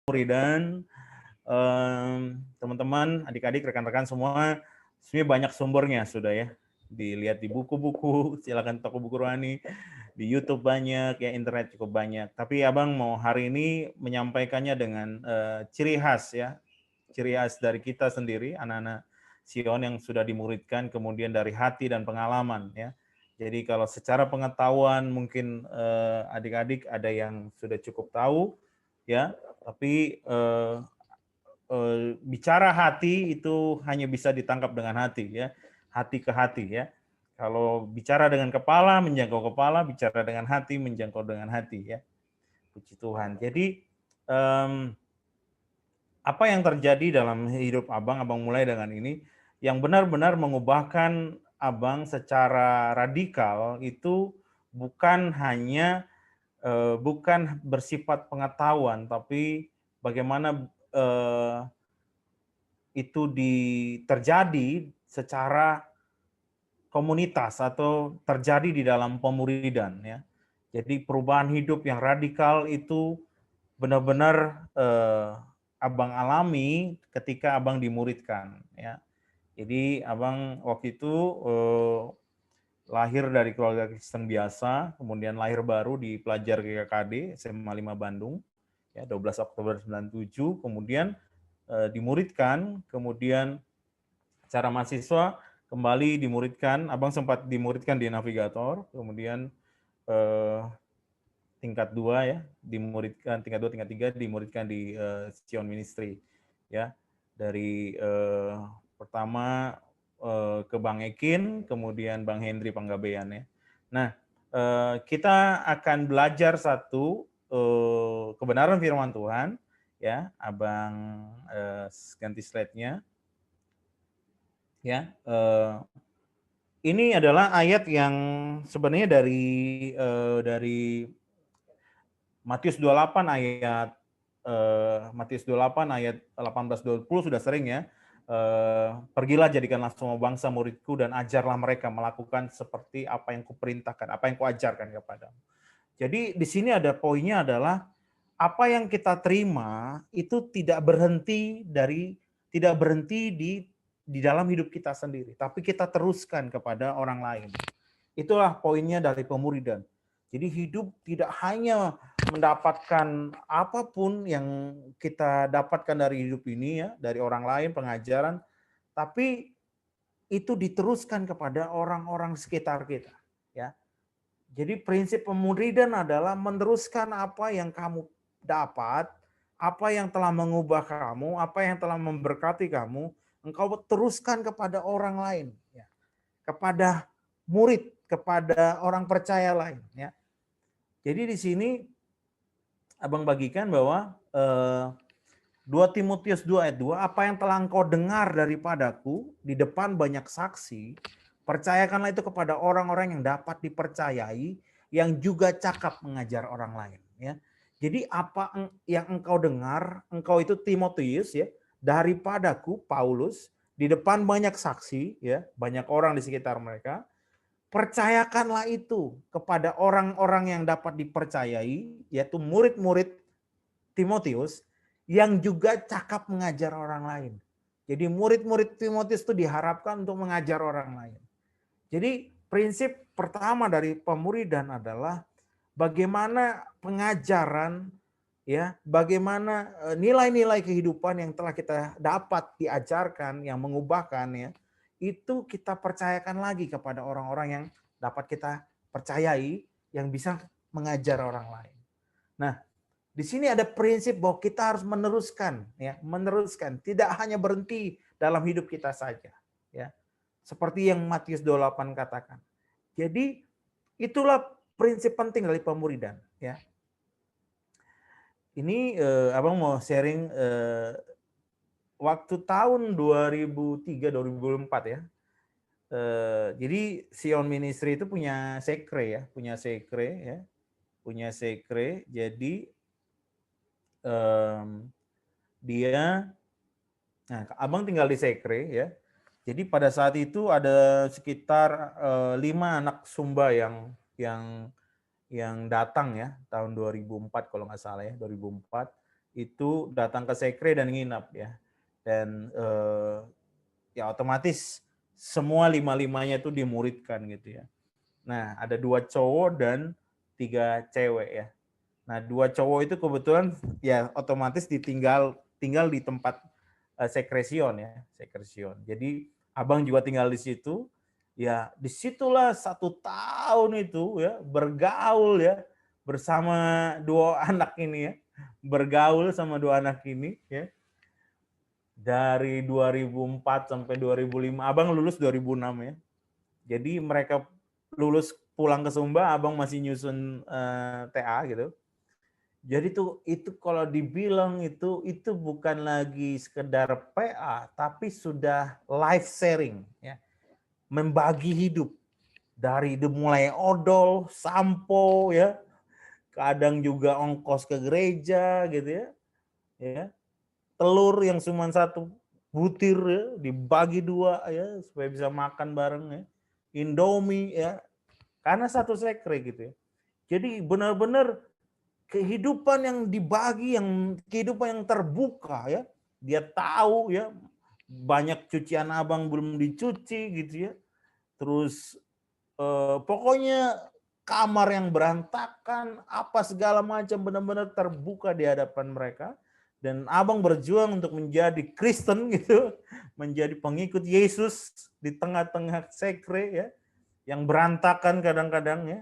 Muridan, teman-teman, adik-adik, rekan-rekan semua, sebenarnya banyak sumbernya sudah ya. Dilihat di buku-buku, silakan toko buku rohani, di YouTube banyak, ya internet cukup banyak. Tapi Abang mau hari ini menyampaikannya dengan ciri khas ya, ciri khas dari kita sendiri, anak-anak Sion yang sudah dimuridkan, kemudian dari hati dan pengalaman ya. Jadi kalau secara pengetahuan mungkin adik-adik ada yang sudah cukup tahu ya, tapi bicara hati itu hanya bisa ditangkap dengan hati ya, hati ke hati ya. Kalau bicara dengan kepala menjangkau kepala, bicara dengan hati menjangkau dengan hati ya. Puji Tuhan. Jadi apa yang terjadi dalam hidup Abang mulai dengan ini, yang benar-benar mengubahkan Abang secara radikal itu bukan hanya bukan bersifat pengetahuan, tapi bagaimana itu terjadi secara komunitas atau terjadi di dalam pemuridan ya. Jadi perubahan hidup yang radikal itu benar-benar Abang alami ketika Abang dimuridkan ya. Jadi Abang waktu itu lahir dari keluarga Kristen biasa, kemudian lahir baru di pelajar GKKD SMA 5 Bandung ya 12 Oktober 97, kemudian dimuridkan, kemudian secara mahasiswa kembali dimuridkan, Abang sempat dimuridkan di Navigator, kemudian tingkat 2 ya, dimuridkan tingkat 2, tingkat 3 dimuridkan di Sion Ministry ya. Dari pertama ke Bang Ekin, kemudian Bang Hendri Panggabean ya. Nah, kita akan belajar satu kebenaran firman Tuhan ya. Abang ganti slide-nya. Ya, ini adalah ayat yang sebenarnya dari Matius 28 ayat Matius 28 ayat 18-20 sudah sering ya. Pergilah jadikanlah semua bangsa muridku dan ajarlah mereka melakukan seperti apa yang kuperintahkan, apa yang kuajarkan kepadamu. Jadi di sini ada poinnya adalah apa yang kita terima itu tidak berhenti di dalam hidup kita sendiri, tapi kita teruskan kepada orang lain. Itulah poinnya dari pemuridan. Jadi hidup tidak hanya mendapatkan apapun yang kita dapatkan dari hidup ini ya, dari orang lain, pengajaran, tapi itu diteruskan kepada orang-orang sekitar kita, ya. Jadi prinsip pemuridan adalah meneruskan apa yang kamu dapat, apa yang telah mengubah kamu, apa yang telah memberkati kamu, engkau teruskan kepada orang lain, ya. Kepada murid, kepada orang percaya lain, ya. Jadi di sini Abang bagikan bahwa 2 Timotius 2 ayat 2, apa yang telah engkau dengar daripadaku di depan banyak saksi, percayakanlah itu kepada orang-orang yang dapat dipercayai, yang juga cakap mengajar orang lain. Ya. Jadi apa yang engkau dengar, engkau itu Timotius ya, daripadaku Paulus, di depan banyak saksi, ya, banyak orang di sekitar mereka, percayakanlah itu kepada orang-orang yang dapat dipercayai, yaitu murid-murid Timotius, yang juga cakap mengajar orang lain. Jadi murid-murid Timotius itu diharapkan untuk mengajar orang lain. Jadi prinsip pertama dari pemuridan adalah bagaimana pengajaran, ya, bagaimana nilai-nilai kehidupan yang telah kita dapat diajarkan, yang mengubahkan ya, itu kita percayakan lagi kepada orang-orang yang dapat kita percayai, yang bisa mengajar orang lain. Nah, di sini ada prinsip bahwa kita harus meneruskan, ya, meneruskan, tidak hanya berhenti dalam hidup kita saja, ya. Seperti yang Matius 28 katakan. Jadi itulah prinsip penting dari pemuridan, ya. Ini Abang mau sharing waktu tahun 2003-2004 ya. Jadi Sion Ministry itu punya sekre ya, punya sekre. Jadi dia, nah Abang tinggal di sekre ya. Jadi pada saat itu ada sekitar 5 anak Sumba yang datang ya tahun 2004 kalau nggak salah ya, 2004 itu datang ke sekre dan nginap ya. Dan ya otomatis semua lima-limanya itu dimuridkan gitu ya. Nah, ada 2 cowok dan 3 cewek ya. Nah, 2 cowok itu kebetulan ya otomatis tinggal di tempat sekresion ya, sekresion. Jadi abang juga tinggal di situ. Ya, disitulah 1 tahun itu ya bergaul ya bersama 2 anak ini ya. Bergaul sama 2 anak ini ya. Dari 2004 sampai 2005. Abang lulus 2006 ya. Jadi mereka lulus pulang ke Sumba, abang masih nyusun TA gitu. Jadi tuh itu kalau dibilang itu bukan lagi sekedar PA, tapi sudah life sharing ya. Membagi hidup dari mulai odol, sampo ya. Kadang juga ongkos ke gereja gitu ya. Ya. Telur yang cuma 1 butir ya, dibagi 2 ya supaya bisa makan bareng ya. Indomie ya. Karena satu sekre gitu ya. Jadi benar-benar kehidupan yang dibagi, kehidupan yang terbuka ya. Dia tahu ya banyak cucian abang belum dicuci gitu ya. Terus pokoknya kamar yang berantakan, apa segala macam benar-benar terbuka di hadapan mereka. Dan abang berjuang untuk menjadi Kristen gitu, menjadi pengikut Yesus di tengah-tengah sekre ya, yang berantakan kadang-kadang ya.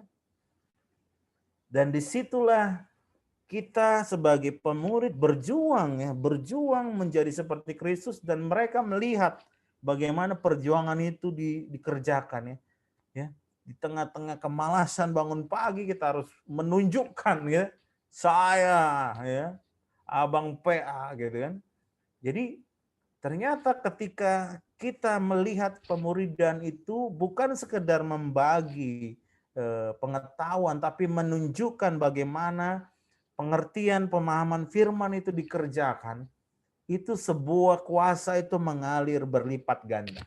Dan disitulah kita sebagai pemurid berjuang ya, berjuang menjadi seperti Kristus dan mereka melihat bagaimana perjuangan itu dikerjakan ya. Ya, di tengah-tengah kemalasan bangun pagi kita harus menunjukkan ya, saya ya, abang PA gitu kan. Jadi ternyata ketika kita melihat pemuridan itu bukan sekedar membagi pengetahuan, tapi menunjukkan bagaimana pengertian pemahaman firman itu dikerjakan, itu sebuah kuasa itu mengalir berlipat ganda.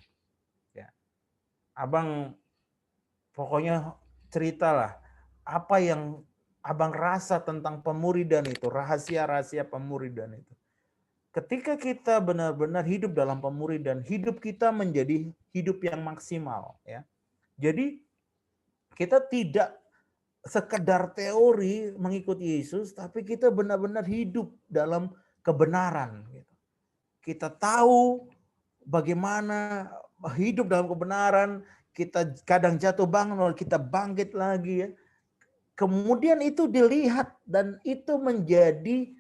Ya. Abang pokoknya ceritalah apa yang abang rasa tentang pemuridan itu, rahasia-rahasia pemuridan itu. Ketika kita benar-benar hidup dalam pemuridan, hidup kita menjadi hidup yang maksimal ya. Jadi kita tidak sekedar teori mengikuti Yesus, tapi kita benar-benar hidup dalam kebenaran. Kita tahu bagaimana hidup dalam kebenaran, kita kadang jatuh bangun, kita bangkit lagi ya. Kemudian itu dilihat dan itu menjadi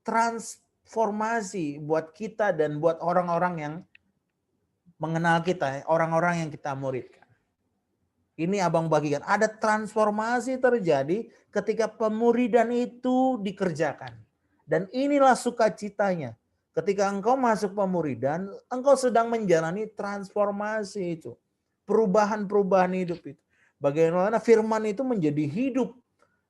transformasi buat kita dan buat orang-orang yang mengenal kita, orang-orang yang kita muridkan. Ini abang bagikan, ada transformasi terjadi ketika pemuridan itu dikerjakan. Dan inilah sukacitanya. Ketika engkau masuk pemuridan, engkau sedang menjalani transformasi itu. Perubahan-perubahan hidup itu. Bagaimana firman itu menjadi hidup,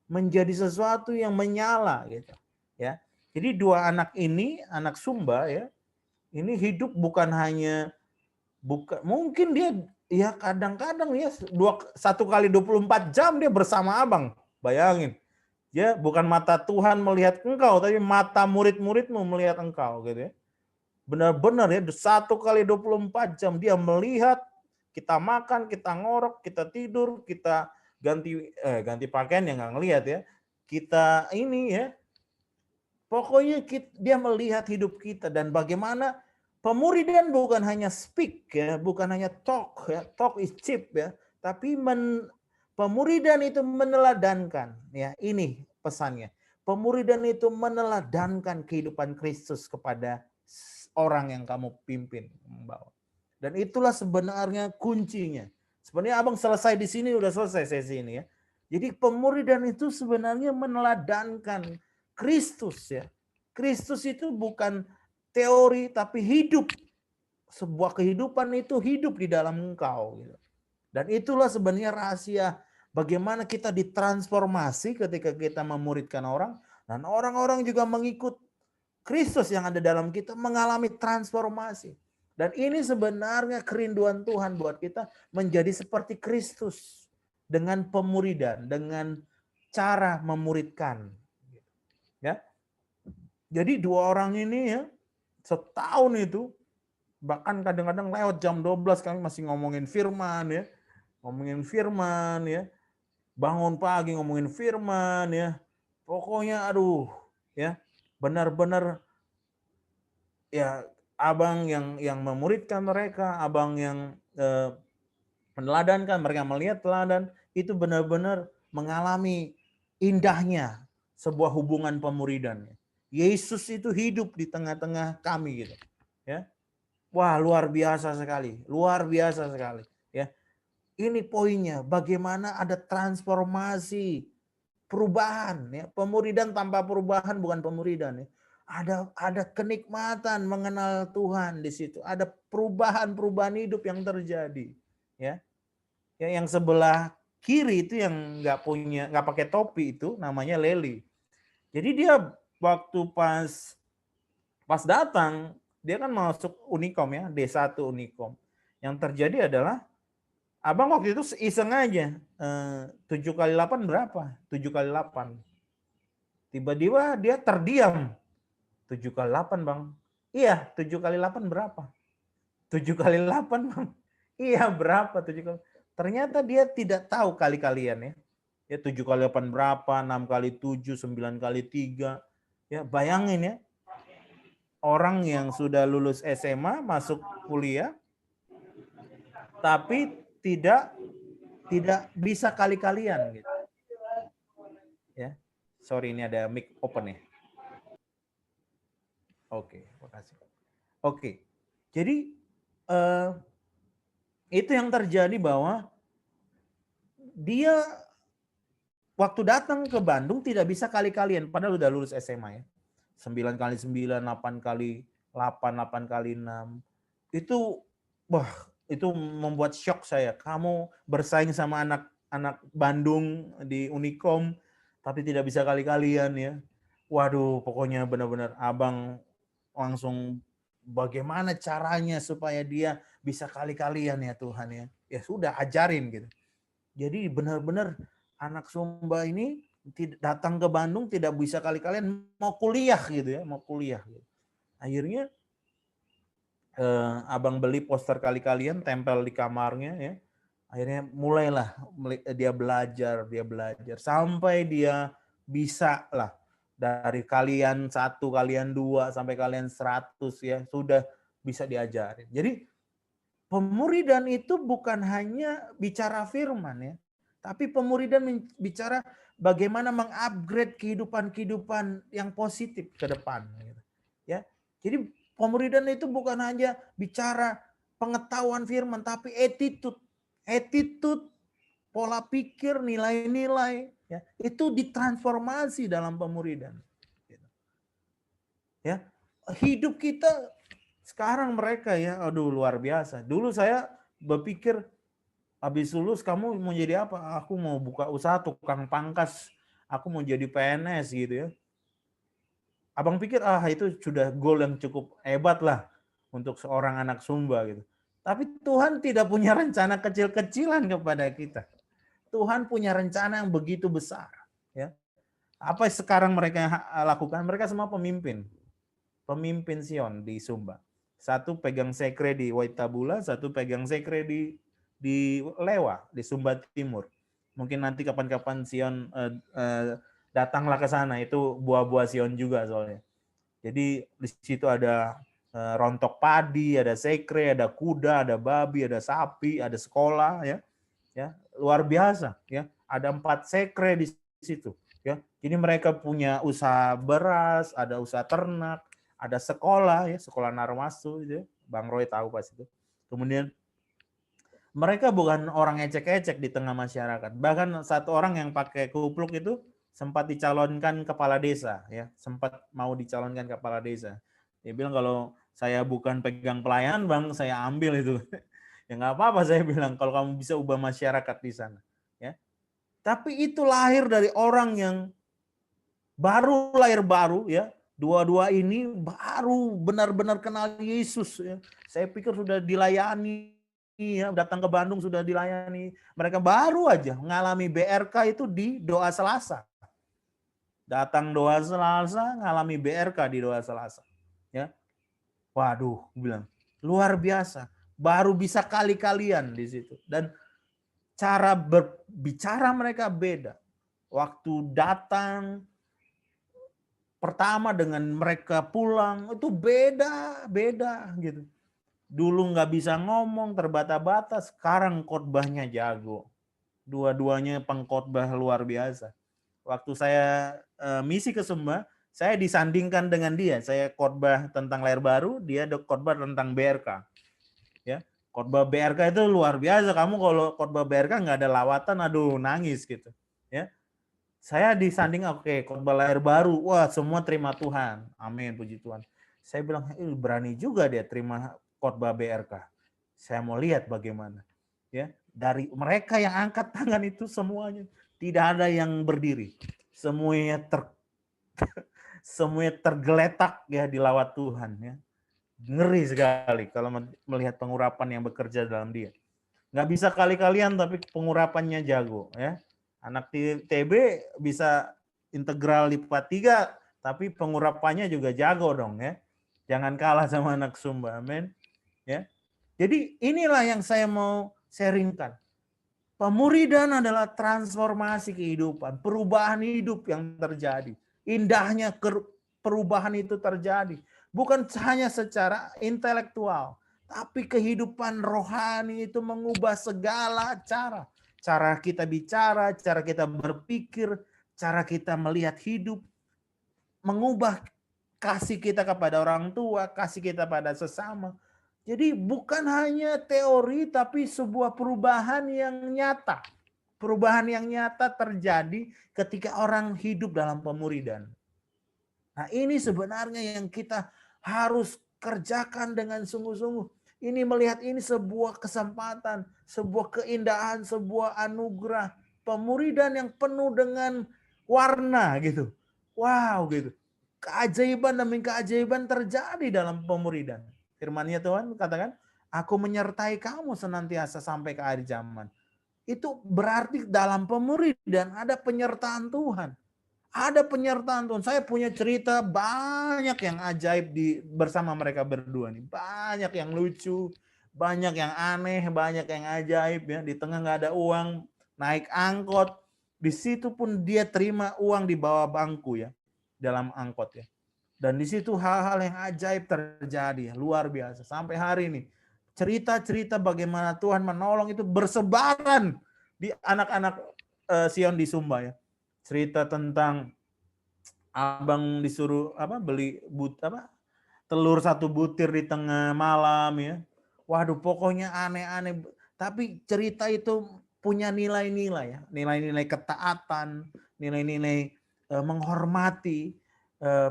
menjadi sesuatu yang menyala gitu. Ya. Jadi 2 anak ini, anak Sumba ya, ini hidup bukan hanya mungkin dia ya kadang-kadang ya 1 kali 24 jam dia bersama abang. Bayangin. Ya, bukan mata Tuhan melihat engkau, tapi mata murid-muridmu melihat engkau gitu ya. Benar-benar ya 1 kali 24 jam dia melihat kita makan, kita ngorok, kita tidur, kita ganti pakaian yang nggak ngelihat ya. Kita ini ya. Pokoknya dia melihat hidup kita dan bagaimana pemuridan bukan hanya speak ya, bukan hanya talk ya, talk is cheap ya, tapi pemuridan itu meneladankan ya, ini pesannya. Pemuridan itu meneladankan kehidupan Kristus kepada orang yang kamu pimpin, membawa. Dan itulah sebenarnya kuncinya. Sebenarnya abang selesai di sini, udah selesai sesi ini ya. Jadi pemuridan itu sebenarnya meneladankan Kristus ya. Kristus itu bukan teori tapi hidup. Sebuah kehidupan itu hidup di dalam engkau. Dan itulah sebenarnya rahasia bagaimana kita ditransformasi ketika kita memuridkan orang. Dan orang-orang juga mengikut Kristus yang ada dalam kita mengalami transformasi. Dan ini sebenarnya kerinduan Tuhan buat kita menjadi seperti Kristus. Dengan pemuridan, dengan cara memuridkan. Ya. Jadi dua orang ini ya, setahun itu, bahkan kadang-kadang lewat jam 12 kami masih ngomongin firman ya. Ngomongin firman ya. Bangun pagi ngomongin firman ya. Pokoknya aduh ya, benar-benar ya abang yang memuridkan mereka, abang yang meneladankan, mereka melihat teladan, itu benar-benar mengalami indahnya sebuah hubungan pemuridan. Yesus itu hidup di tengah-tengah kami gitu. Ya. Wah, luar biasa sekali, luar biasa sekali, ya. Ini poinnya, bagaimana ada transformasi, perubahan, ya. Pemuridan tanpa perubahan bukan pemuridan, ya. Ada kenikmatan mengenal Tuhan di situ, ada perubahan-perubahan hidup yang terjadi, ya. Ya, yang sebelah kiri itu yang nggak pakai topi itu namanya Leli. Jadi dia waktu pas datang, dia kan masuk Unikom ya, D1 Unikom. Yang terjadi adalah abang waktu itu iseng aja, 7 kali 8 berapa? 7 kali 8. Tiba-tiba dia terdiam. 7 kali 8 bang. Iya, 7 kali 8 berapa? 7 kali 8 bang. Iya, berapa 7 kali? Ternyata dia tidak tahu kali-kalian ya. Ya 7 kali 8 berapa, 6 kali 7, 9 kali 3. Ya bayangin ya, orang yang sudah lulus SMA masuk kuliah tapi tidak bisa kali-kalian gitu. Ya. Sorry ini ada mic open ya. Oke, makasih. Oke. Jadi itu yang terjadi bahwa dia waktu datang ke Bandung tidak bisa kali-kalian padahal udah lulus SMA ya. 9 kali 9, 8 kali 8, 8 kali 6. Itu wah, itu membuat shock saya. Kamu bersaing sama anak-anak Bandung di Unikom tapi tidak bisa kali-kalian ya. Waduh, pokoknya benar-benar abang langsung bagaimana caranya supaya dia bisa kali-kalian ya Tuhan ya. Ya sudah ajarin gitu. Jadi benar-benar anak Sumba ini datang ke Bandung tidak bisa kali-kalian mau kuliah gitu ya, mau kuliah gitu. Akhirnya abang beli poster kali-kalian tempel di kamarnya ya. Akhirnya mulailah dia belajar sampai dia bisa lah dari kalian 1, kalian 2 sampai kalian 100 ya sudah bisa diajarin. Jadi pemuridan itu bukan hanya bicara firman ya, tapi pemuridan bicara bagaimana mengupgrade kehidupan yang positif ke depan gitu. Ya. Jadi pemuridan itu bukan hanya bicara pengetahuan firman tapi attitude, pola pikir, nilai-nilai ya, itu ditransformasi dalam pemuridan. Ya. Hidup kita sekarang mereka ya, aduh luar biasa. Dulu saya berpikir habis lulus kamu mau jadi apa? Aku mau buka usaha tukang pangkas. Aku mau jadi PNS gitu ya. Abang pikir itu sudah goal yang cukup hebat lah untuk seorang anak Sumba gitu. Tapi Tuhan tidak punya rencana kecil-kecilan kepada kita. Tuhan punya rencana yang begitu besar. Ya. Apa sekarang mereka lakukan? Mereka semua pemimpin. Pemimpin Sion di Sumba. Satu pegang sekre di Waitabula, satu pegang sekre di Lewa, di Sumba Timur. Mungkin nanti kapan-kapan Sion datanglah ke sana, itu buah-buah Sion juga soalnya. Jadi di situ ada rontok padi, ada sekre, ada kuda, ada babi, ada sapi, ada sekolah ya. Ya, luar biasa ya. Ada 4 sekre di situ ya. Jadi mereka punya usaha beras, ada usaha ternak, ada sekolah ya, sekolah Narwastu itu, Bang Roy tahu pas itu. Kemudian mereka bukan orang ecek-ecek di tengah masyarakat. Bahkan satu orang yang pakai kupluk itu sempat dicalonkan kepala desa ya, sempat mau dicalonkan kepala desa. Dia bilang kalau saya bukan pegang pelayanan Bang, saya ambil itu. Ya nggak apa-apa saya bilang kalau kamu bisa ubah masyarakat di sana ya. Tapi itu lahir dari orang yang lahir baru ya. Dua-dua ini baru benar-benar kenal Yesus ya. Saya pikir sudah dilayani ya, datang ke Bandung sudah dilayani. Mereka baru aja mengalami BRK itu di doa Selasa. Datang doa Selasa, ngalami BRK di doa Selasa. Ya, waduh, bilang luar biasa. Baru bisa kali-kalian di situ. Dan cara berbicara mereka beda. Waktu datang pertama dengan mereka pulang itu beda gitu. Dulu nggak bisa ngomong, terbata-bata, sekarang khotbahnya jago. Dua-duanya pengkhotbah luar biasa. Waktu saya misi ke Sumba, saya disandingkan dengan dia. Saya khotbah tentang Lahir Baru, dia khotbah tentang BRK. Ya, khotbah BRK itu luar biasa. Kamu kalau khotbah BRK nggak ada lawatan, aduh nangis gitu. Ya, saya disanding oke, khotbah Lahir Baru, wah semua terima Tuhan, amin, puji Tuhan. Saya bilang berani juga dia terima khotbah BRK. Saya mau lihat bagaimana. Ya, dari mereka yang angkat tangan itu semuanya tidak ada yang berdiri, semuanya semuanya tergeletak ya di lawat Tuhan ya. Ngeri sekali kalau melihat pengurapan yang bekerja dalam dia. Nggak bisa kali-kalian tapi pengurapannya jago ya. Anak TB bisa integral lipat 3 tapi pengurapannya juga jago dong ya. Jangan kalah sama anak Sumba, amin. Ya. Jadi inilah yang saya mau sharingkan. Pemuridan adalah transformasi kehidupan, perubahan hidup yang terjadi. Indahnya perubahan itu terjadi. Bukan hanya secara intelektual, tapi kehidupan rohani itu mengubah segala cara. Cara kita bicara, cara kita berpikir, cara kita melihat hidup, mengubah kasih kita kepada orang tua, kasih kita pada sesama. Jadi bukan hanya teori tapi sebuah perubahan yang nyata. Perubahan yang nyata terjadi ketika orang hidup dalam pemuridan. Nah, ini sebenarnya yang kita harus kerjakan dengan sungguh-sungguh. Ini melihat ini sebuah kesempatan, sebuah keindahan, sebuah anugerah. Pemuridan yang penuh dengan warna gitu. Wow gitu. Keajaiban demi keajaiban terjadi dalam pemuridan. Firman-Nya Tuhan katakan, aku menyertai kamu senantiasa sampai ke akhir zaman. Itu berarti dalam pemuridan ada penyertaan Tuhan. Ada penyertaan Tuhan. Saya punya cerita banyak yang ajaib bersama mereka berdua nih. Banyak yang lucu, banyak yang aneh, banyak yang ajaib ya. Di tengah nggak ada uang, naik angkot. Di situ pun dia terima uang di bawah bangku ya, dalam angkot ya. Dan di situ hal-hal yang ajaib terjadi, luar biasa. Sampai hari ini cerita-cerita bagaimana Tuhan menolong itu bersebaran di anak-anak Sion di Sumba ya. Cerita tentang abang disuruh beli telur 1 butir di tengah malam ya. Waduh, pokoknya aneh-aneh. Tapi cerita itu punya nilai-nilai ya, nilai-nilai ketaatan, nilai-nilai menghormati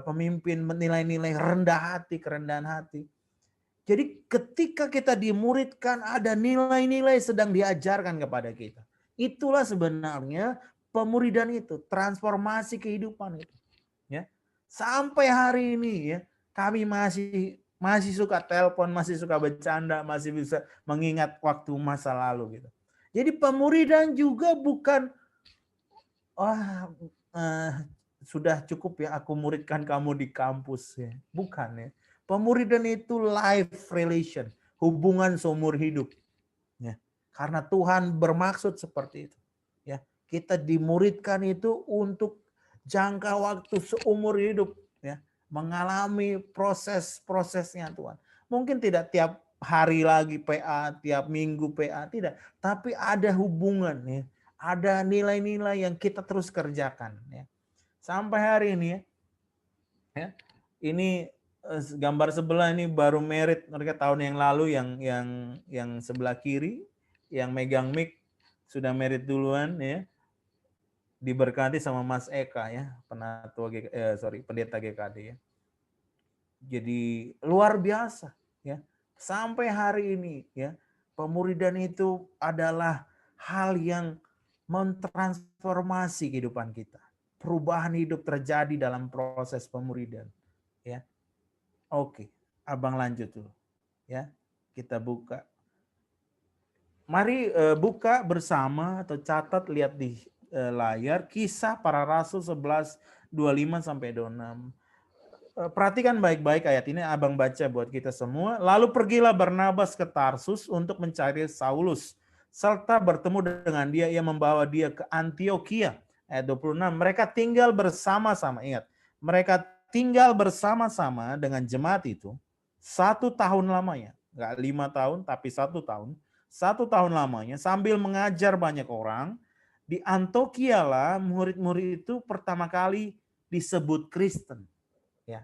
pemimpin, nilai-nilai rendah hati, kerendahan hati. Jadi ketika kita dimuridkan ada nilai-nilai sedang diajarkan kepada kita. Itulah sebenarnya pemuridan itu, transformasi kehidupan itu. Ya. Sampai hari ini ya, kami masih suka telepon, masih suka bercanda, masih bisa mengingat waktu masa lalu gitu. Jadi pemuridan juga bukan sudah cukup ya aku muridkan kamu di kampus ya. Bukan ya. Pemuridan itu life relation, hubungan seumur hidup. Ya. Karena Tuhan bermaksud seperti itu. Ya, kita dimuridkan itu untuk jangka waktu seumur hidup ya, mengalami proses-prosesnya Tuhan. Mungkin tidak tiap hari lagi PA, tiap minggu PA, tidak, tapi ada hubungan ya. Ada nilai-nilai yang kita terus kerjakan ya. Sampai hari ini ya. Ini gambar sebelah ini baru merit mereka tahun yang lalu yang sebelah kiri yang megang mic sudah merit duluan ya. Diberkati sama Mas Eka ya, pendeta GKD ya. Jadi luar biasa ya. Sampai hari ini ya, pemuridan itu adalah hal yang mentransformasi kehidupan kita. Perubahan hidup terjadi dalam proses pemuridan ya. Oke, Abang lanjut dulu ya. Kita buka. Mari buka bersama atau catat lihat di layar Kisah Para Rasul 11 25 sampai 26. Perhatikan baik-baik ayat ini, Abang baca buat kita semua. Lalu pergilah Barnabas ke Tarsus untuk mencari Saulus, serta bertemu dengan dia, ia membawa dia ke Antioquia. Ayat 26, mereka tinggal bersama-sama, ingat, mereka tinggal bersama-sama dengan jemaat itu 1 tahun lamanya. Enggak 5 tahun, tapi 1 tahun. 1 tahun lamanya, sambil mengajar banyak orang. Di Antioquia lah murid-murid itu pertama kali disebut Kristen. Ya.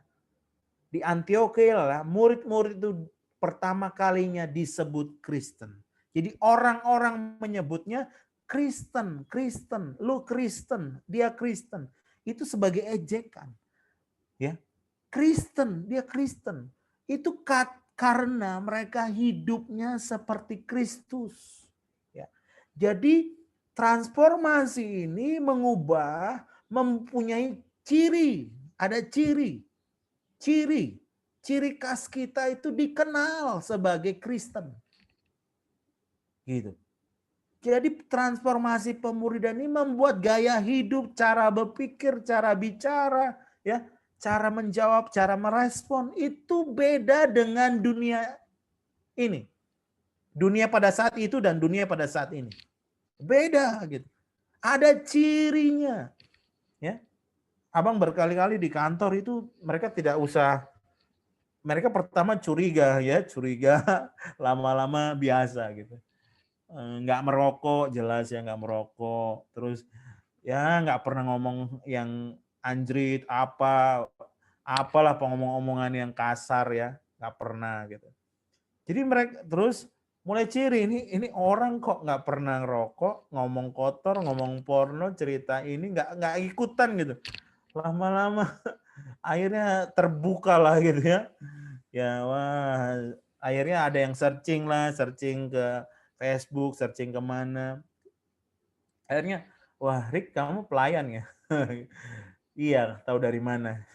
Di Antioquia lah murid-murid itu pertama kalinya disebut Kristen. Jadi orang-orang menyebutnya Kristen, Kristen, lu Kristen, dia Kristen. Itu sebagai ejekan. Ya. Kristen, dia Kristen. Itu karena mereka hidupnya seperti Kristus. Ya. Jadi transformasi ini mengubah, mempunyai ciri, ada ciri khas kita itu dikenal sebagai Kristen. Gitu. Jadi transformasi pemuridan ini membuat gaya hidup, cara berpikir, cara bicara, ya, cara menjawab, cara merespon itu beda dengan dunia ini. Dunia pada saat itu dan dunia pada saat ini. Beda gitu. Ada cirinya. Ya. Abang berkali-kali di kantor itu mereka tidak usah, mereka pertama curiga, lama-lama biasa gitu. Nggak merokok, jelas ya nggak merokok. Terus ya nggak pernah ngomong yang anjrit, apalah pengomong-omongan yang kasar ya, nggak pernah gitu. Jadi mereka terus mulai ciri ini orang kok nggak pernah ngerokok, ngomong kotor, ngomong porno, cerita ini nggak ikutan gitu. Lama-lama akhirnya terbuka lah gitu ya. Ya wah, akhirnya ada yang searching ke Facebook, searching kemana. Akhirnya, wah Rick kamu pelayan ya? Iya, tahu dari mana.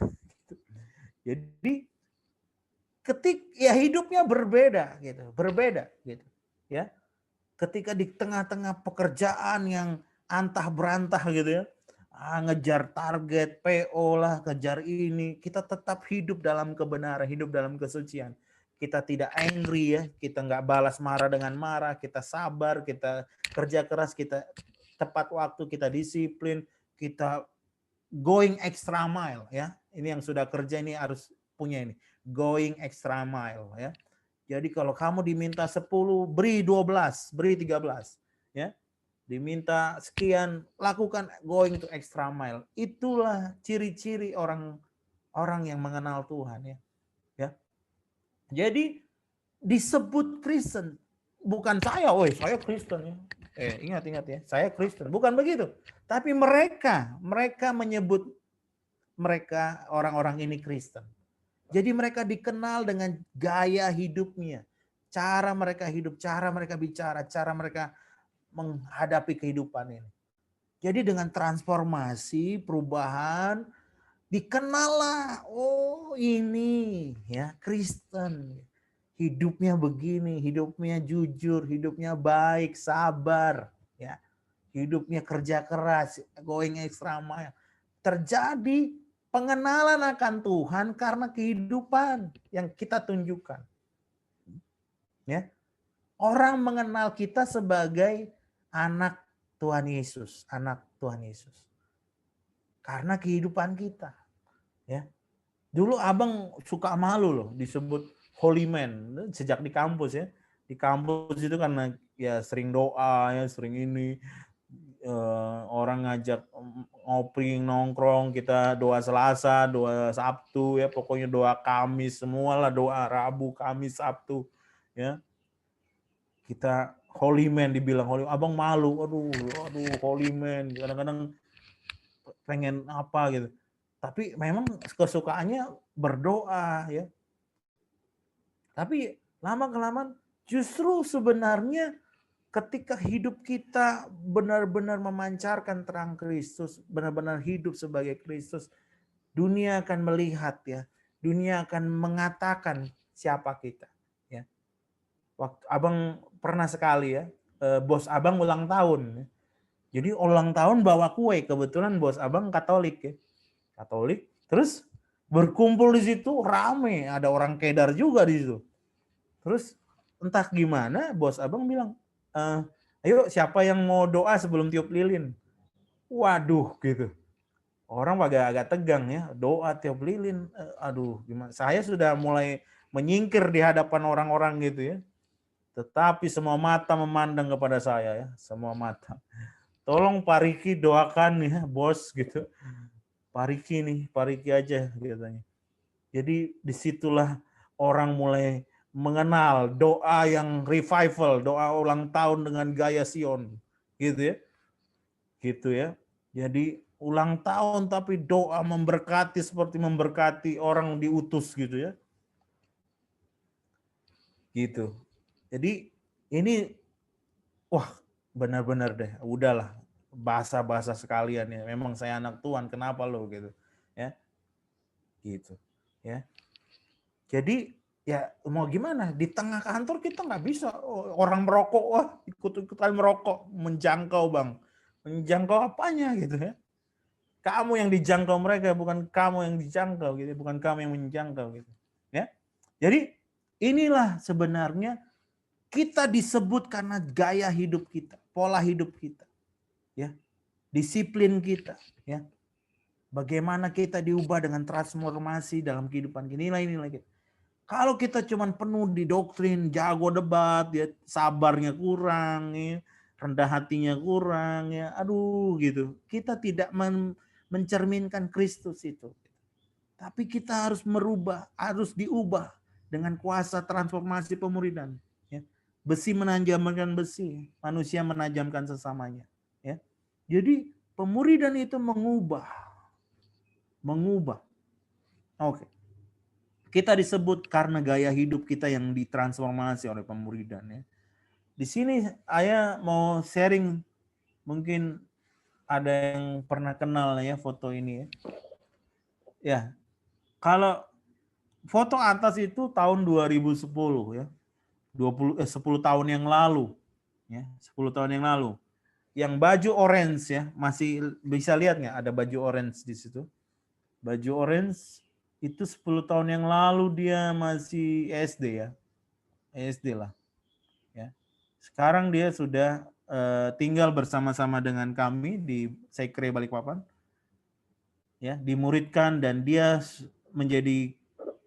Jadi hidupnya berbeda gitu. Ya. Ketika di tengah-tengah pekerjaan yang antah berantah gitu ya, ngejar target, PO lah, kejar ini, kita tetap hidup dalam kebenaran, hidup dalam kesucian. Kita tidak angry ya, kita nggak balas marah dengan marah, kita sabar, kita kerja keras, kita tepat waktu, kita disiplin, kita going extra mile ya. Ini yang sudah kerja ini harus punya ini, going extra mile ya. Jadi kalau kamu diminta 10, beri 12, beri 13 ya. Diminta sekian, lakukan going to extra mile. Itulah ciri-ciri orang yang mengenal Tuhan ya. Ya. Jadi disebut Kristen, bukan saya Kristen ya. Ingat ya, saya Kristen. Bukan begitu. Tapi mereka menyebut mereka orang-orang ini Kristen. Jadi mereka dikenal dengan gaya hidupnya, cara mereka hidup, cara mereka bicara, cara mereka menghadapi kehidupan ini. Jadi dengan transformasi, perubahan, dikenallah, oh ini ya Kristen. Hidupnya begini, hidupnya jujur, hidupnya baik, sabar, ya. Hidupnya kerja keras, going extra mile. Terjadi pengenalan akan Tuhan karena kehidupan yang kita tunjukkan. Ya. Orang mengenal kita sebagai anak Tuhan Yesus, Karena kehidupan kita. Ya. Dulu Abang suka malu loh disebut holy man sejak di kampus ya. Di kampus itu karena ya sering doa ya, sering ini. Orang ngajak ngopi nongkrong, kita doa Selasa, doa Sabtu ya, pokoknya doa Kamis semualah, doa Rabu, Kamis, Sabtu ya. Kita holy man, dibilang holy, Abang malu, aduh holy man, kadang-kadang pengen apa gitu. Tapi memang kesukaannya berdoa ya. Tapi lama-kelamaan justru sebenarnya ketika hidup kita benar-benar memancarkan terang Kristus, benar-benar hidup sebagai Kristus, dunia akan melihat ya, dunia akan mengatakan siapa kita. Ya. Waktu Abang pernah sekali ya, bos Abang ulang tahun. Jadi ulang tahun bawa kue, kebetulan bos Abang Katolik ya. Katolik. Terus berkumpul di situ rame, ada orang Kedar juga di situ. Terus entah gimana bos abang bilang, ayo siapa yang mau doa sebelum tiup lilin? Waduh gitu. Orang agak tegang ya, doa tiup lilin. Aduh gimana? Saya sudah mulai menyingkir di hadapan orang-orang gitu ya. Tetapi semua mata memandang kepada saya ya, semua mata. Tolong Pak Riki doakan ya bos gitu. Pak Riki nih, Pak Riki aja katanya. Jadi disitulah orang mulai mengenal doa yang revival, doa ulang tahun dengan gaya Sion, gitu ya, gitu ya. Jadi ulang tahun tapi doa memberkati seperti memberkati orang diutus gitu ya, gitu. Jadi ini wah benar-benar deh, udahlah bahasa-bahasa sekalian ya. Memang saya anak Tuhan, kenapa lo gitu ya, gitu ya. Jadi ya mau gimana, di tengah kantor kita nggak bisa orang merokok, wah ikut-ikutan merokok, menjangkau bang, menjangkau apanya gitu ya. Kamu yang dijangkau mereka, bukan kamu yang dijangkau gitu, bukan kamu yang menjangkau gitu ya. Jadi inilah sebenarnya kita disebut karena gaya hidup kita, pola hidup kita ya, disiplin kita ya. Bagaimana kita diubah dengan transformasi dalam kehidupan kita, nilai-nilai kita. Kalau kita cuman penuh di doktrin, jago debat, ya sabarnya kurang, ya, rendah hatinya kurang, ya, aduh gitu. Kita tidak mencerminkan Kristus itu. Tapi kita harus merubah, harus diubah dengan kuasa transformasi pemuridan. Ya. Besi menajamkan besi, manusia menajamkan sesamanya. Ya. Jadi pemuridan itu mengubah. Oke. Kita disebut karena gaya hidup kita yang ditransformasi oleh pemuridan ya. Di sini saya mau sharing, mungkin ada yang pernah kenal ya foto ini ya. Ya, kalau foto atas itu tahun 2010 ya. 10 tahun yang lalu ya, 10 tahun yang lalu. Yang baju orange ya, masih bisa lihat nggak ada baju orange di situ? Baju orange itu 10 tahun yang lalu dia masih SD ya. SD lah. Ya. Sekarang dia sudah tinggal bersama-sama dengan kami di Sekre Balikpapan. Ya, dimuridkan dan dia menjadi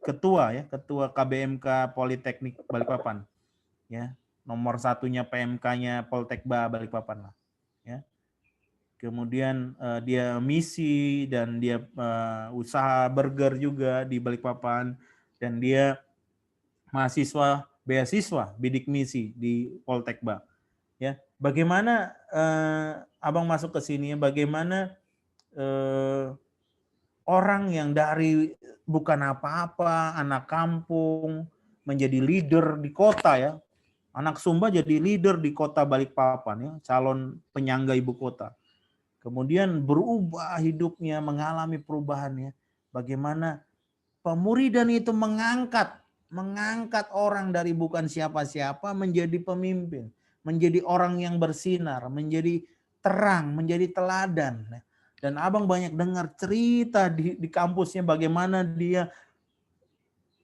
ketua ya, ketua KBMK Politeknik Balikpapan. Ya, nomor satunya PMK-nya Poltekba Balikpapan lah. Ya. Kemudian dia misi dan dia usaha burger juga di Balikpapan dan dia mahasiswa beasiswa bidik misi di Poltekba. Ya, bagaimana abang masuk ke sini? Bagaimana orang yang dari bukan apa-apa, anak kampung menjadi leader di kota ya, anak Sumba jadi leader di kota Balikpapan ya, calon penyangga ibu kota. Kemudian berubah hidupnya, mengalami perubahannya. Bagaimana pemuridan itu mengangkat orang dari bukan siapa-siapa menjadi pemimpin, menjadi orang yang bersinar, menjadi terang, menjadi teladan. Dan abang banyak dengar cerita di kampusnya bagaimana dia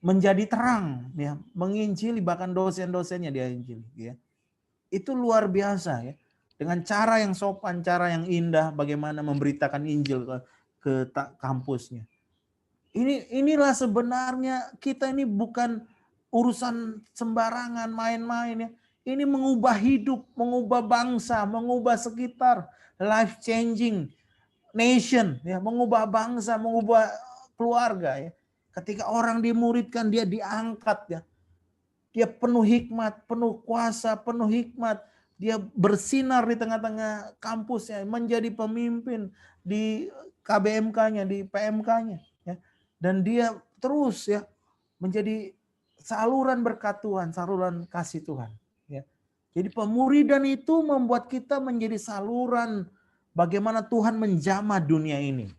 menjadi terang, ya, menginjili bahkan dosen-dosennya dia injili. Ya. Itu luar biasa ya. Dengan cara yang sopan, cara yang indah, bagaimana memberitakan Injil ke kampusnya. Inilah sebenarnya kita ini bukan urusan sembarangan main-main ya. Ini mengubah hidup, mengubah bangsa, mengubah sekitar, life changing nation ya, mengubah bangsa, mengubah keluarga ya. Ketika orang dimuridkan dia diangkat ya. Dia penuh hikmat, penuh kuasa, penuh hikmat. Dia bersinar di tengah-tengah kampusnya, menjadi pemimpin di KBMK-nya, di PMK-nya. Ya. Dan dia terus ya menjadi saluran berkat Tuhan, saluran kasih Tuhan. Ya. Jadi pemuridan itu membuat kita menjadi saluran bagaimana Tuhan menjamah dunia ini.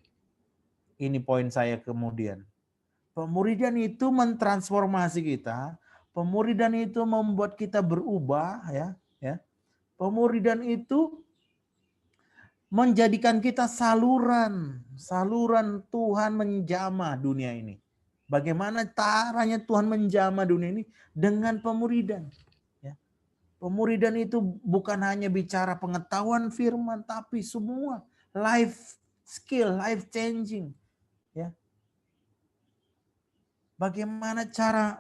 Ini poin saya kemudian. Pemuridan itu mentransformasi kita. Pemuridan itu membuat kita berubah ya. Pemuridan itu menjadikan kita saluran Tuhan menjamah dunia ini. Bagaimana caranya Tuhan menjamah dunia ini? Dengan pemuridan. Ya. Pemuridan itu bukan hanya bicara pengetahuan firman, tapi semua life skill, life changing. Ya. Bagaimana cara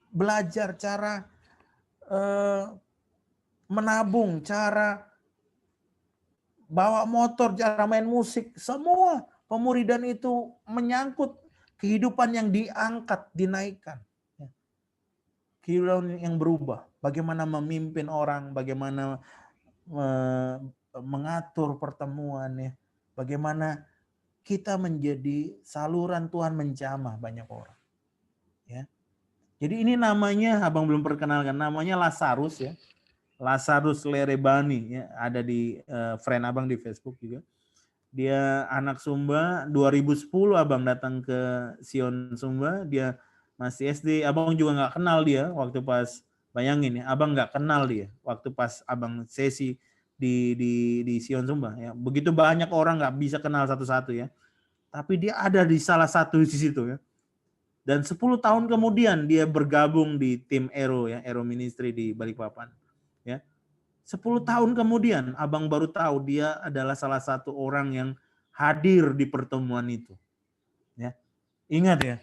belajar, cara menabung, cara bawa motor, cara main musik, semua pemuridan itu menyangkut kehidupan yang diangkat, dinaikkan. Kehidupan yang berubah. Bagaimana memimpin orang, bagaimana mengatur pertemuan, ya. Bagaimana kita menjadi saluran Tuhan menjamah banyak orang. Ya. Jadi ini namanya, abang belum perkenalkan, namanya Lazarus, ya. Lazarus Lerebani, ya, ada di friend abang di Facebook juga. Dia anak Sumba, 2010 abang datang ke Sion Sumba, dia masih SD, abang juga nggak kenal dia waktu pas, bayangin ya, abang nggak kenal dia waktu pas abang sesi di Sion Sumba, ya. Begitu banyak orang nggak bisa kenal satu-satu, ya. Tapi dia ada di salah satu di situ, ya. Dan 10 tahun kemudian dia bergabung di tim Ero, ya, Ero Ministry di Balikpapan, ya. 10 tahun kemudian abang baru tahu dia adalah salah satu orang yang hadir di pertemuan itu. Ya. Ingat ya,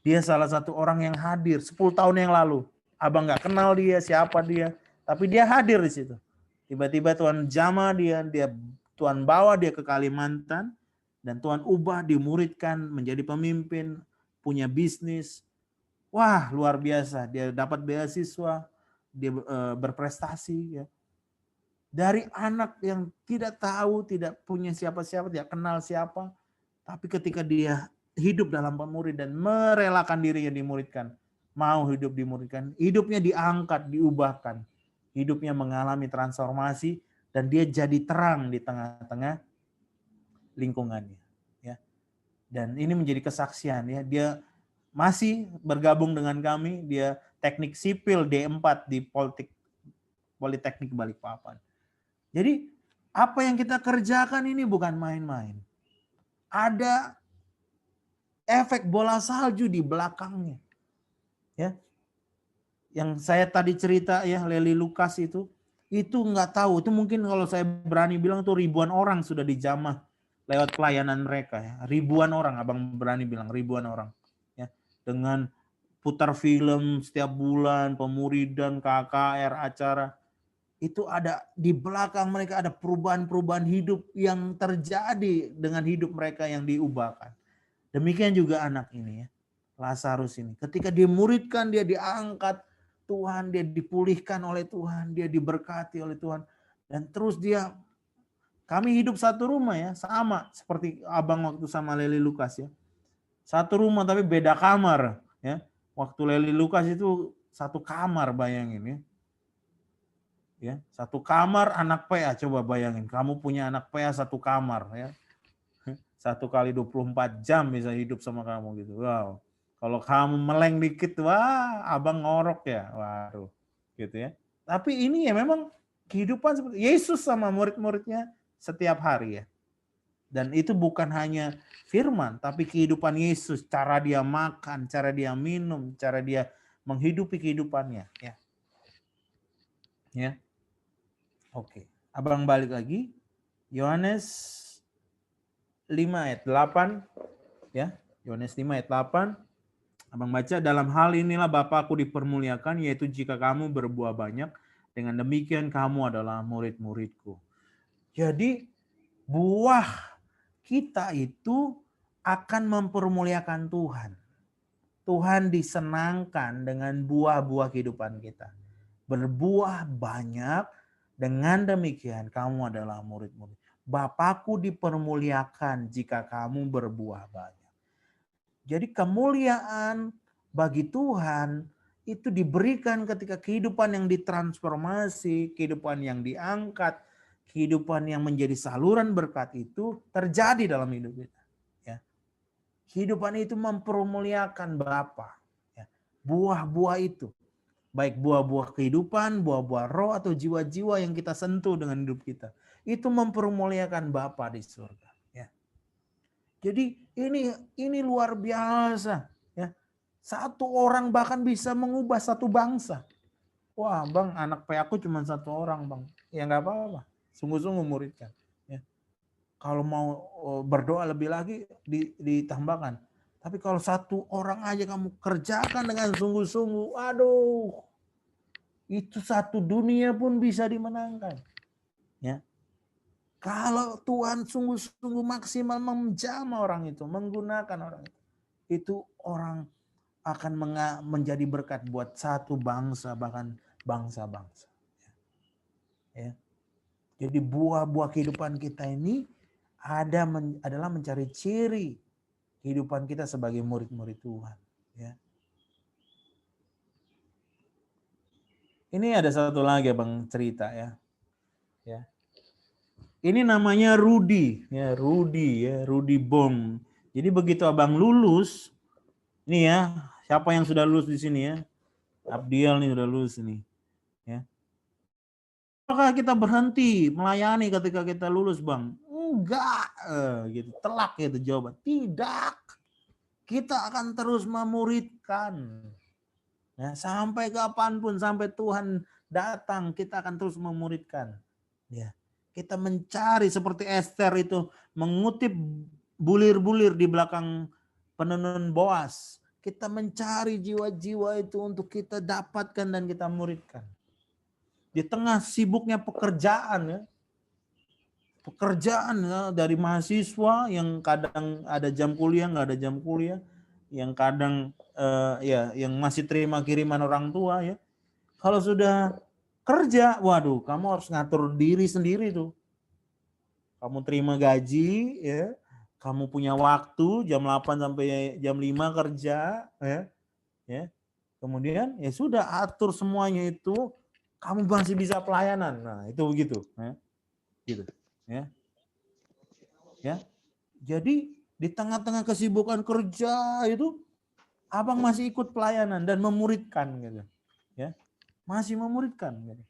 dia salah satu orang yang hadir 10 tahun yang lalu. Abang nggak kenal dia, siapa dia, tapi dia hadir di situ. Tiba-tiba Tuhan jamah dia Tuhan bawa dia ke Kalimantan, dan Tuhan ubah, dimuridkan, menjadi pemimpin, punya bisnis. Wah, luar biasa. Dia dapat beasiswa, dia berprestasi, ya. Dari anak yang tidak tahu, tidak punya siapa-siapa, tidak kenal siapa, tapi ketika dia hidup dalam pemuridan, merelakan dirinya dimuridkan, mau hidup dimuridkan, hidupnya diangkat, diubahkan, hidupnya mengalami transformasi, dan dia jadi terang di tengah-tengah lingkungannya. Ya. Dan ini menjadi kesaksian, ya. Dia masih bergabung dengan kami, dia teknik sipil D4 di Politeknik Balikpapan. Jadi apa yang kita kerjakan ini bukan main-main. Ada efek bola salju di belakangnya. Ya. Yang saya tadi cerita, ya, Lely Lukas itu nggak tahu. Itu mungkin kalau saya berani bilang tuh ribuan orang sudah dijamah lewat pelayanan mereka, ya. Ribuan orang, abang berani bilang ribuan orang. Ya. Dengan putar film setiap bulan, pemuridan, KKR, acara. Itu ada di belakang mereka, ada perubahan-perubahan hidup yang terjadi dengan hidup mereka yang diubahkan. Demikian juga anak ini, ya, Lazarus ini. Ketika dimuridkan, dia diangkat Tuhan, dia dipulihkan oleh Tuhan, dia diberkati oleh Tuhan. Dan terus kami hidup satu rumah, ya, sama seperti abang waktu sama Lely Lukas, ya. Satu rumah tapi beda kamar, ya. Waktu Lely Lukas itu satu kamar, bayangin, ya. Ya, satu kamar anak PA, coba bayangin, kamu punya anak PA satu kamar, ya. 1 kali 24 jam bisa hidup sama kamu gitu. Wow. Kalau kamu meleng dikit, wah, abang ngorok, ya. Waduh. Gitu, ya. Tapi ini ya memang kehidupan seperti Yesus sama murid-muridnya setiap hari, ya. Dan itu bukan hanya firman, tapi kehidupan Yesus, cara dia makan, cara dia minum, cara dia menghidupi kehidupannya, ya. Ya. Oke, abang balik lagi. Yohanes 5 ayat 8, ya. Yohanes 5 ayat 8. Abang baca, dalam hal inilah Bapa-Ku dipermuliakan, yaitu jika kamu berbuah banyak, dengan demikian kamu adalah murid-murid-Ku. Jadi buah kita itu akan mempermuliakan Tuhan. Tuhan disenangkan dengan buah-buah kehidupan kita. Berbuah banyak, dengan demikian kamu adalah murid-murid. Bapa-Ku dipermuliakan jika kamu berbuah banyak. Jadi kemuliaan bagi Tuhan itu diberikan ketika kehidupan yang ditransformasi, kehidupan yang diangkat, kehidupan yang menjadi saluran berkat itu terjadi dalam hidup kita. Ya. Kehidupan itu mempermuliakan Bapa. Ya. Buah-buah itu, baik buah-buah kehidupan, buah-buah roh, atau jiwa-jiwa yang kita sentuh dengan hidup kita, itu mempermuliakan Bapa di surga. Ya. Jadi ini luar biasa. Ya. Satu orang bahkan bisa mengubah satu bangsa. Wah bang, anak aku cuma satu orang bang. Ya nggak apa-apa. Sungguh-sungguh muridkan. Ya. Kalau mau berdoa lebih lagi ditambahkan. Tapi kalau satu orang aja kamu kerjakan dengan sungguh-sungguh, aduh, itu satu dunia pun bisa dimenangkan. Ya, kalau Tuhan sungguh-sungguh maksimal menjamah orang itu, menggunakan orang itu orang akan menjadi berkat buat satu bangsa, bahkan bangsa-bangsa. Ya. Jadi buah-buah kehidupan kita ini adalah mencari ciri kehidupan kita sebagai murid-murid Tuhan. Ya. Ini ada satu lagi Bang cerita ya. Ya. Ini namanya Rudy, ya Rudy Bom. Jadi begitu abang lulus, ini ya, siapa yang sudah lulus di sini ya? Abdiel nih sudah lulus ini. Ya. Apakah kita berhenti melayani ketika kita lulus bang? Enggak, gitu telak gitu jawaban. Tidak, kita akan terus memuridkan. Ya, sampai kapanpun, sampai Tuhan datang, kita akan terus memuridkan. Ya. Kita mencari seperti Esther itu mengutip bulir-bulir di belakang penenun Boas. Kita mencari jiwa-jiwa itu untuk kita dapatkan dan kita muridkan. Di tengah sibuknya pekerjaan ya. Pekerjaan ya, dari mahasiswa yang kadang ada jam kuliah, nggak ada jam kuliah, yang kadang yang masih terima kiriman orang tua ya. Kalau sudah kerja, waduh, kamu harus ngatur diri sendiri tuh. Kamu terima gaji, ya, kamu punya waktu jam 8 sampai jam 5 kerja, ya. Kemudian ya sudah atur semuanya itu, kamu masih bisa pelayanan. Nah, itu begitu, ya. Gitu, ya. Ya. Jadi di tengah-tengah kesibukan kerja itu abang masih ikut pelayanan dan memuridkan gitu. Ya. Masih memuridkan gitu.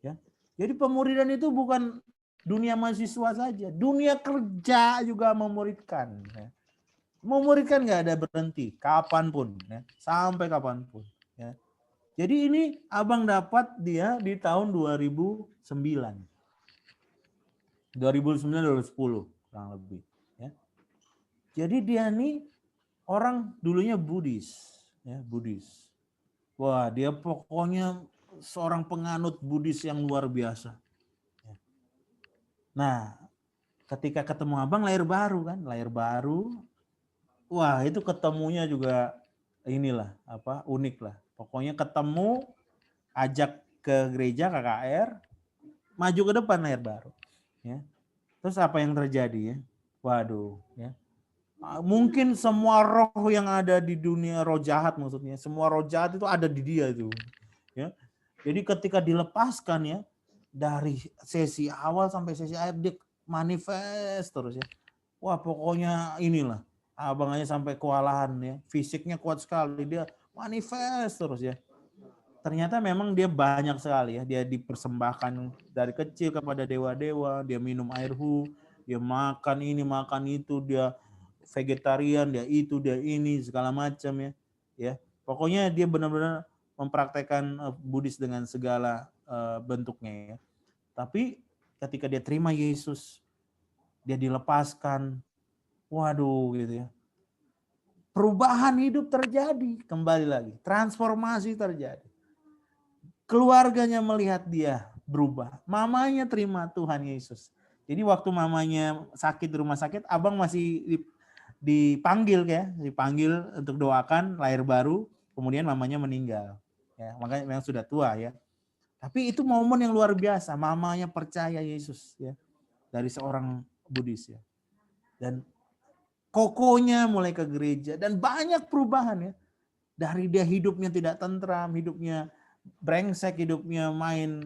Ya. Jadi pemuridan itu bukan dunia mahasiswa saja, dunia kerja juga memuridkan. Ya. Memuridkan nggak ada berhenti, kapanpun, ya. Sampai kapanpun. Ya. Jadi ini abang dapat dia di tahun 2009. 2009-2010 kurang lebih. Ya. Jadi dia nih orang dulunya Buddhis. Ya, Buddhis. Wah dia pokoknya seorang penganut Buddhis yang luar biasa. Nah, ketika ketemu abang lahir baru kan, lahir baru. Wah, itu ketemunya juga inilah apa unik lah. Pokoknya ketemu, ajak ke gereja KKR, maju ke depan lahir baru. Ya. Terus apa yang terjadi ya? Waduh, ya. Mungkin semua roh yang ada di dunia roh jahat maksudnya, semua roh jahat itu ada di dia itu. Ya. Jadi ketika dilepaskan ya, dari sesi awal sampai sesi akhir dia manifest terus ya. Wah pokoknya inilah abang aja sampai kewalahan ya, fisiknya kuat sekali, dia manifest terus ya. Ternyata memang dia banyak sekali ya, dia dipersembahkan dari kecil kepada dewa-dewa, dia minum air dia makan ini makan itu, dia vegetarian, dia itu dia ini segala macam ya. Ya, pokoknya dia benar-benar mempraktekkan Buddhis dengan segala bentuknya ya. Tapi ketika dia terima Yesus, dia dilepaskan, waduh gitu ya. Perubahan hidup terjadi, kembali lagi, transformasi terjadi. Keluarganya melihat dia berubah, mamanya terima Tuhan Yesus. Jadi waktu mamanya sakit di rumah sakit, abang masih dipanggil untuk doakan lahir baru, kemudian mamanya meninggal. Ya, makanya memang sudah tua ya. Tapi itu momen yang luar biasa, mamanya percaya Yesus ya. Dari seorang Buddhis ya. Dan kokonya mulai ke gereja dan banyak perubahan ya. Dari dia hidupnya tidak tentram, hidupnya brengsek, hidupnya main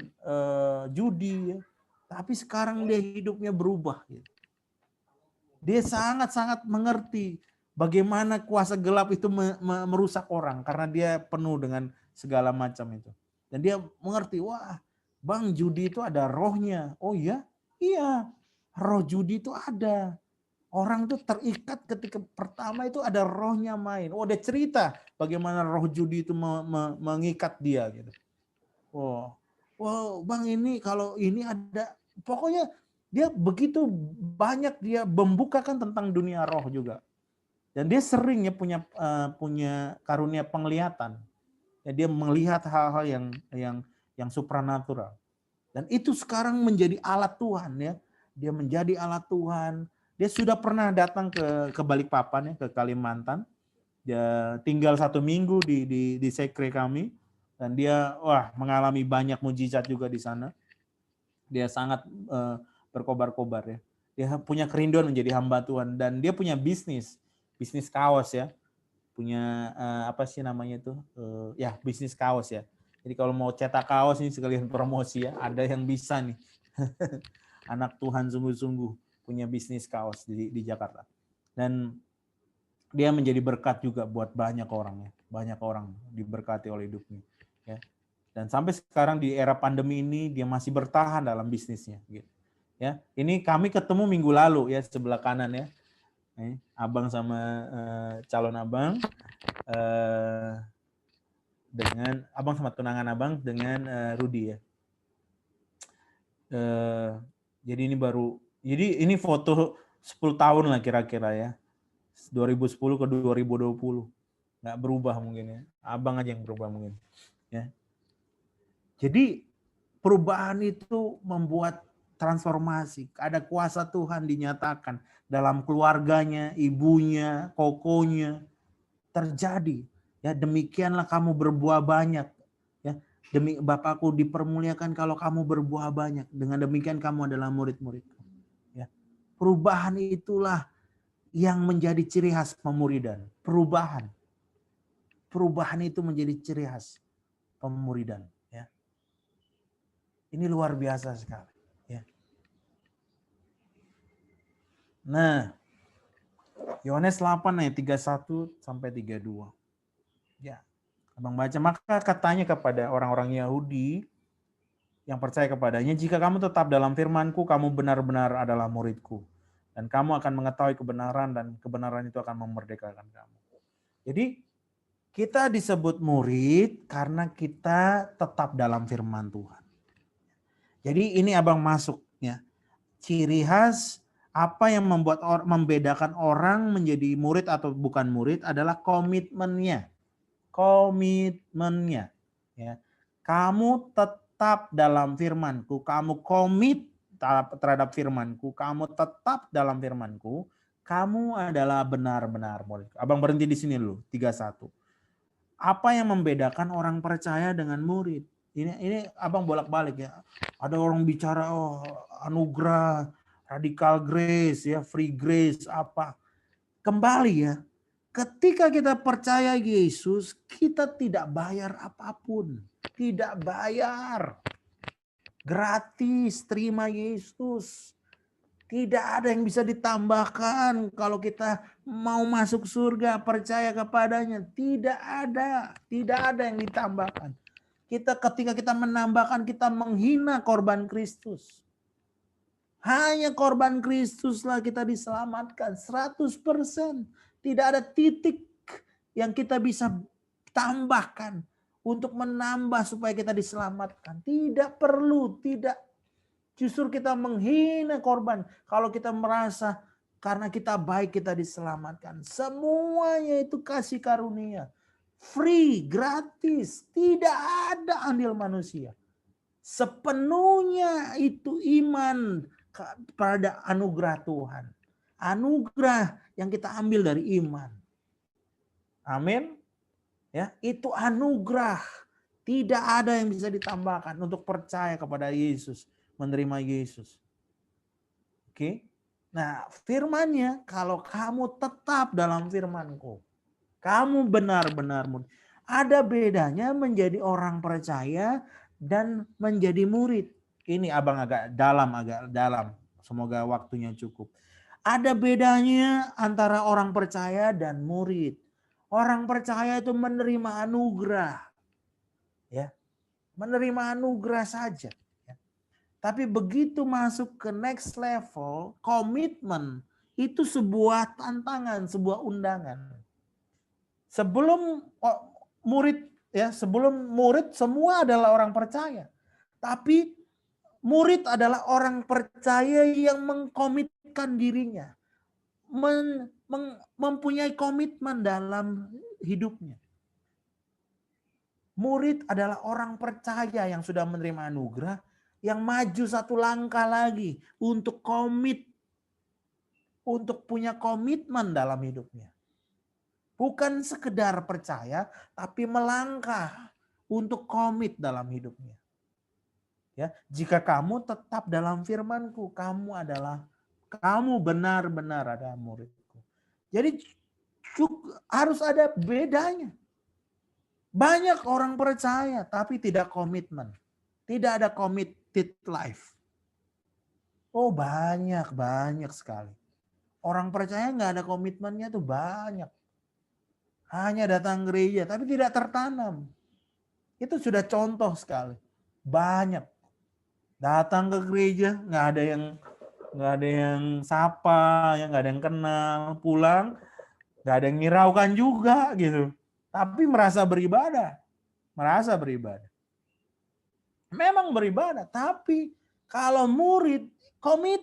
judi ya. Tapi sekarang dia hidupnya berubah gitu. Dia sangat-sangat mengerti bagaimana kuasa gelap itu merusak orang karena dia penuh dengan segala macam itu. Dan dia mengerti, wah, Bang, judi itu ada rohnya. Oh iya? Iya, roh judi itu ada. Orang tuh terikat ketika pertama itu ada rohnya main. Oh, ada cerita bagaimana roh judi itu mengikat dia gitu. Oh, wow, Bang, ini kalau ini ada, pokoknya dia begitu banyak dia membukakan tentang dunia roh juga. Dan dia sering ya punya karunia penglihatan. Ya, dia melihat hal-hal yang supranatural. Dan itu sekarang menjadi alat Tuhan ya. Dia menjadi alat Tuhan. Dia sudah pernah datang ke Balikpapan ya, ke Kalimantan. Dia tinggal 1 minggu di sekre kami, dan dia mengalami banyak mujizat juga di sana. Dia sangat berkobar-kobar ya. Dia punya kerinduan menjadi hamba Tuhan, dan dia punya bisnis kaos ya. Punya apa sih namanya itu? Ya, bisnis kaos ya. Jadi kalau mau cetak kaos ini sekalian promosi ya, ada yang bisa nih. Anak Tuhan sungguh-sungguh punya bisnis kaos di Jakarta. Dan dia menjadi berkat juga buat banyak orang ya. Banyak orang diberkati oleh hidupnya ya. Dan sampai sekarang di era pandemi ini dia masih bertahan dalam bisnisnya gitu. Ya. Ini kami ketemu minggu lalu ya, sebelah kanan ya. Abang sama calon abang dengan abang sama tunangan abang dengan Rudy ya. Jadi ini foto 10 tahun lah kira-kira ya. 2010 ke 2020. Nggak berubah mungkin ya. Abang aja yang berubah mungkin. Ya. Jadi perubahan itu membuat transformasi. Ada kuasa Tuhan dinyatakan dalam keluarganya, ibunya, kokonya. Terjadi. Ya, demikianlah kamu berbuah banyak. Ya, demi Bapakku dipermuliakan kalau kamu berbuah banyak. Dengan demikian kamu adalah murid-muridku. Ya. Perubahan itulah yang menjadi ciri khas pemuridan. Perubahan itu menjadi ciri khas pemuridan. Ya. Ini luar biasa sekali. Ya. Nah, Yohanes 8 ayat 31 sampai 32. Ya. Abang baca, maka katanya kepada orang-orang Yahudi yang percaya kepadanya, jika kamu tetap dalam firman-Ku, kamu benar-benar adalah murid-Ku. Dan kamu akan mengetahui kebenaran, dan kebenaran itu akan memerdekakan kamu. Jadi kita disebut murid karena kita tetap dalam firman Tuhan. Jadi ini abang masuknya. Ciri khas apa yang membedakan orang menjadi murid atau bukan murid adalah komitmennya. Komitmennya. Ya. Kamu tetap dalam firman-Ku, kamu komit terhadap firman-Ku, kamu tetap dalam firman-Ku, kamu adalah benar-benar murid. Abang berhenti di sini dulu, 31. Apa yang membedakan orang percaya dengan murid? Ini abang bolak-balik ya. Ada orang bicara anugerah, radical grace ya, free grace apa. Kembali ya, ketika kita percaya Yesus, kita tidak bayar apapun. Tidak bayar. Gratis terima Yesus. Tidak ada yang bisa ditambahkan kalau kita mau masuk surga, percaya kepadanya. Tidak ada yang ditambahkan. Ketika kita menambahkan, kita menghina korban Kristus. Hanya korban Kristuslah kita diselamatkan 100%. Tidak ada titik yang kita bisa tambahkan untuk menambah supaya kita diselamatkan. Tidak perlu, tidak. Justru kita menghina korban kalau kita merasa karena kita baik kita diselamatkan. Semuanya itu kasih karunia. Free, gratis, tidak ada andil manusia. Sepenuhnya itu iman pada anugerah Tuhan. Anugerah yang kita ambil dari iman. Amin. Ya, itu anugerah. Tidak ada yang bisa ditambahkan untuk percaya kepada Yesus. Menerima Yesus. Oke. Nah, firman-Nya, kalau kamu tetap dalam firman-Ku, kamu benar-benar murid. Ada bedanya menjadi orang percaya dan menjadi murid. Ini abang agak dalam. Semoga waktunya cukup. Ada bedanya antara orang percaya dan murid. Orang percaya itu menerima anugerah. Ya. Menerima anugerah saja. Tapi begitu masuk ke next level, komitmen itu sebuah tantangan, sebuah undangan. Sebelum murid semua adalah orang percaya. Tapi murid adalah orang percaya yang mengkomitkan dirinya, mempunyai komitmen dalam hidupnya. Murid adalah orang percaya yang sudah menerima anugerah, yang maju satu langkah lagi untuk komit, untuk punya komitmen dalam hidupnya. Bukan sekedar percaya, tapi melangkah untuk komit dalam hidupnya. Ya, jika kamu tetap dalam firman-Ku, kamu benar-benar adalah murid-Ku. Jadi harus ada bedanya. Banyak orang percaya tapi tidak komitmen. Tidak ada committed life. Oh banyak sekali. Orang percaya nggak ada komitmennya tuh banyak. Hanya datang gereja tapi tidak tertanam. Itu sudah contoh sekali. Banyak. Datang ke gereja nggak ada yang sapa, nggak ada yang kenal, pulang nggak ada yang ngiraukan juga gitu. Tapi merasa beribadah. Memang beribadah, tapi kalau murid komit,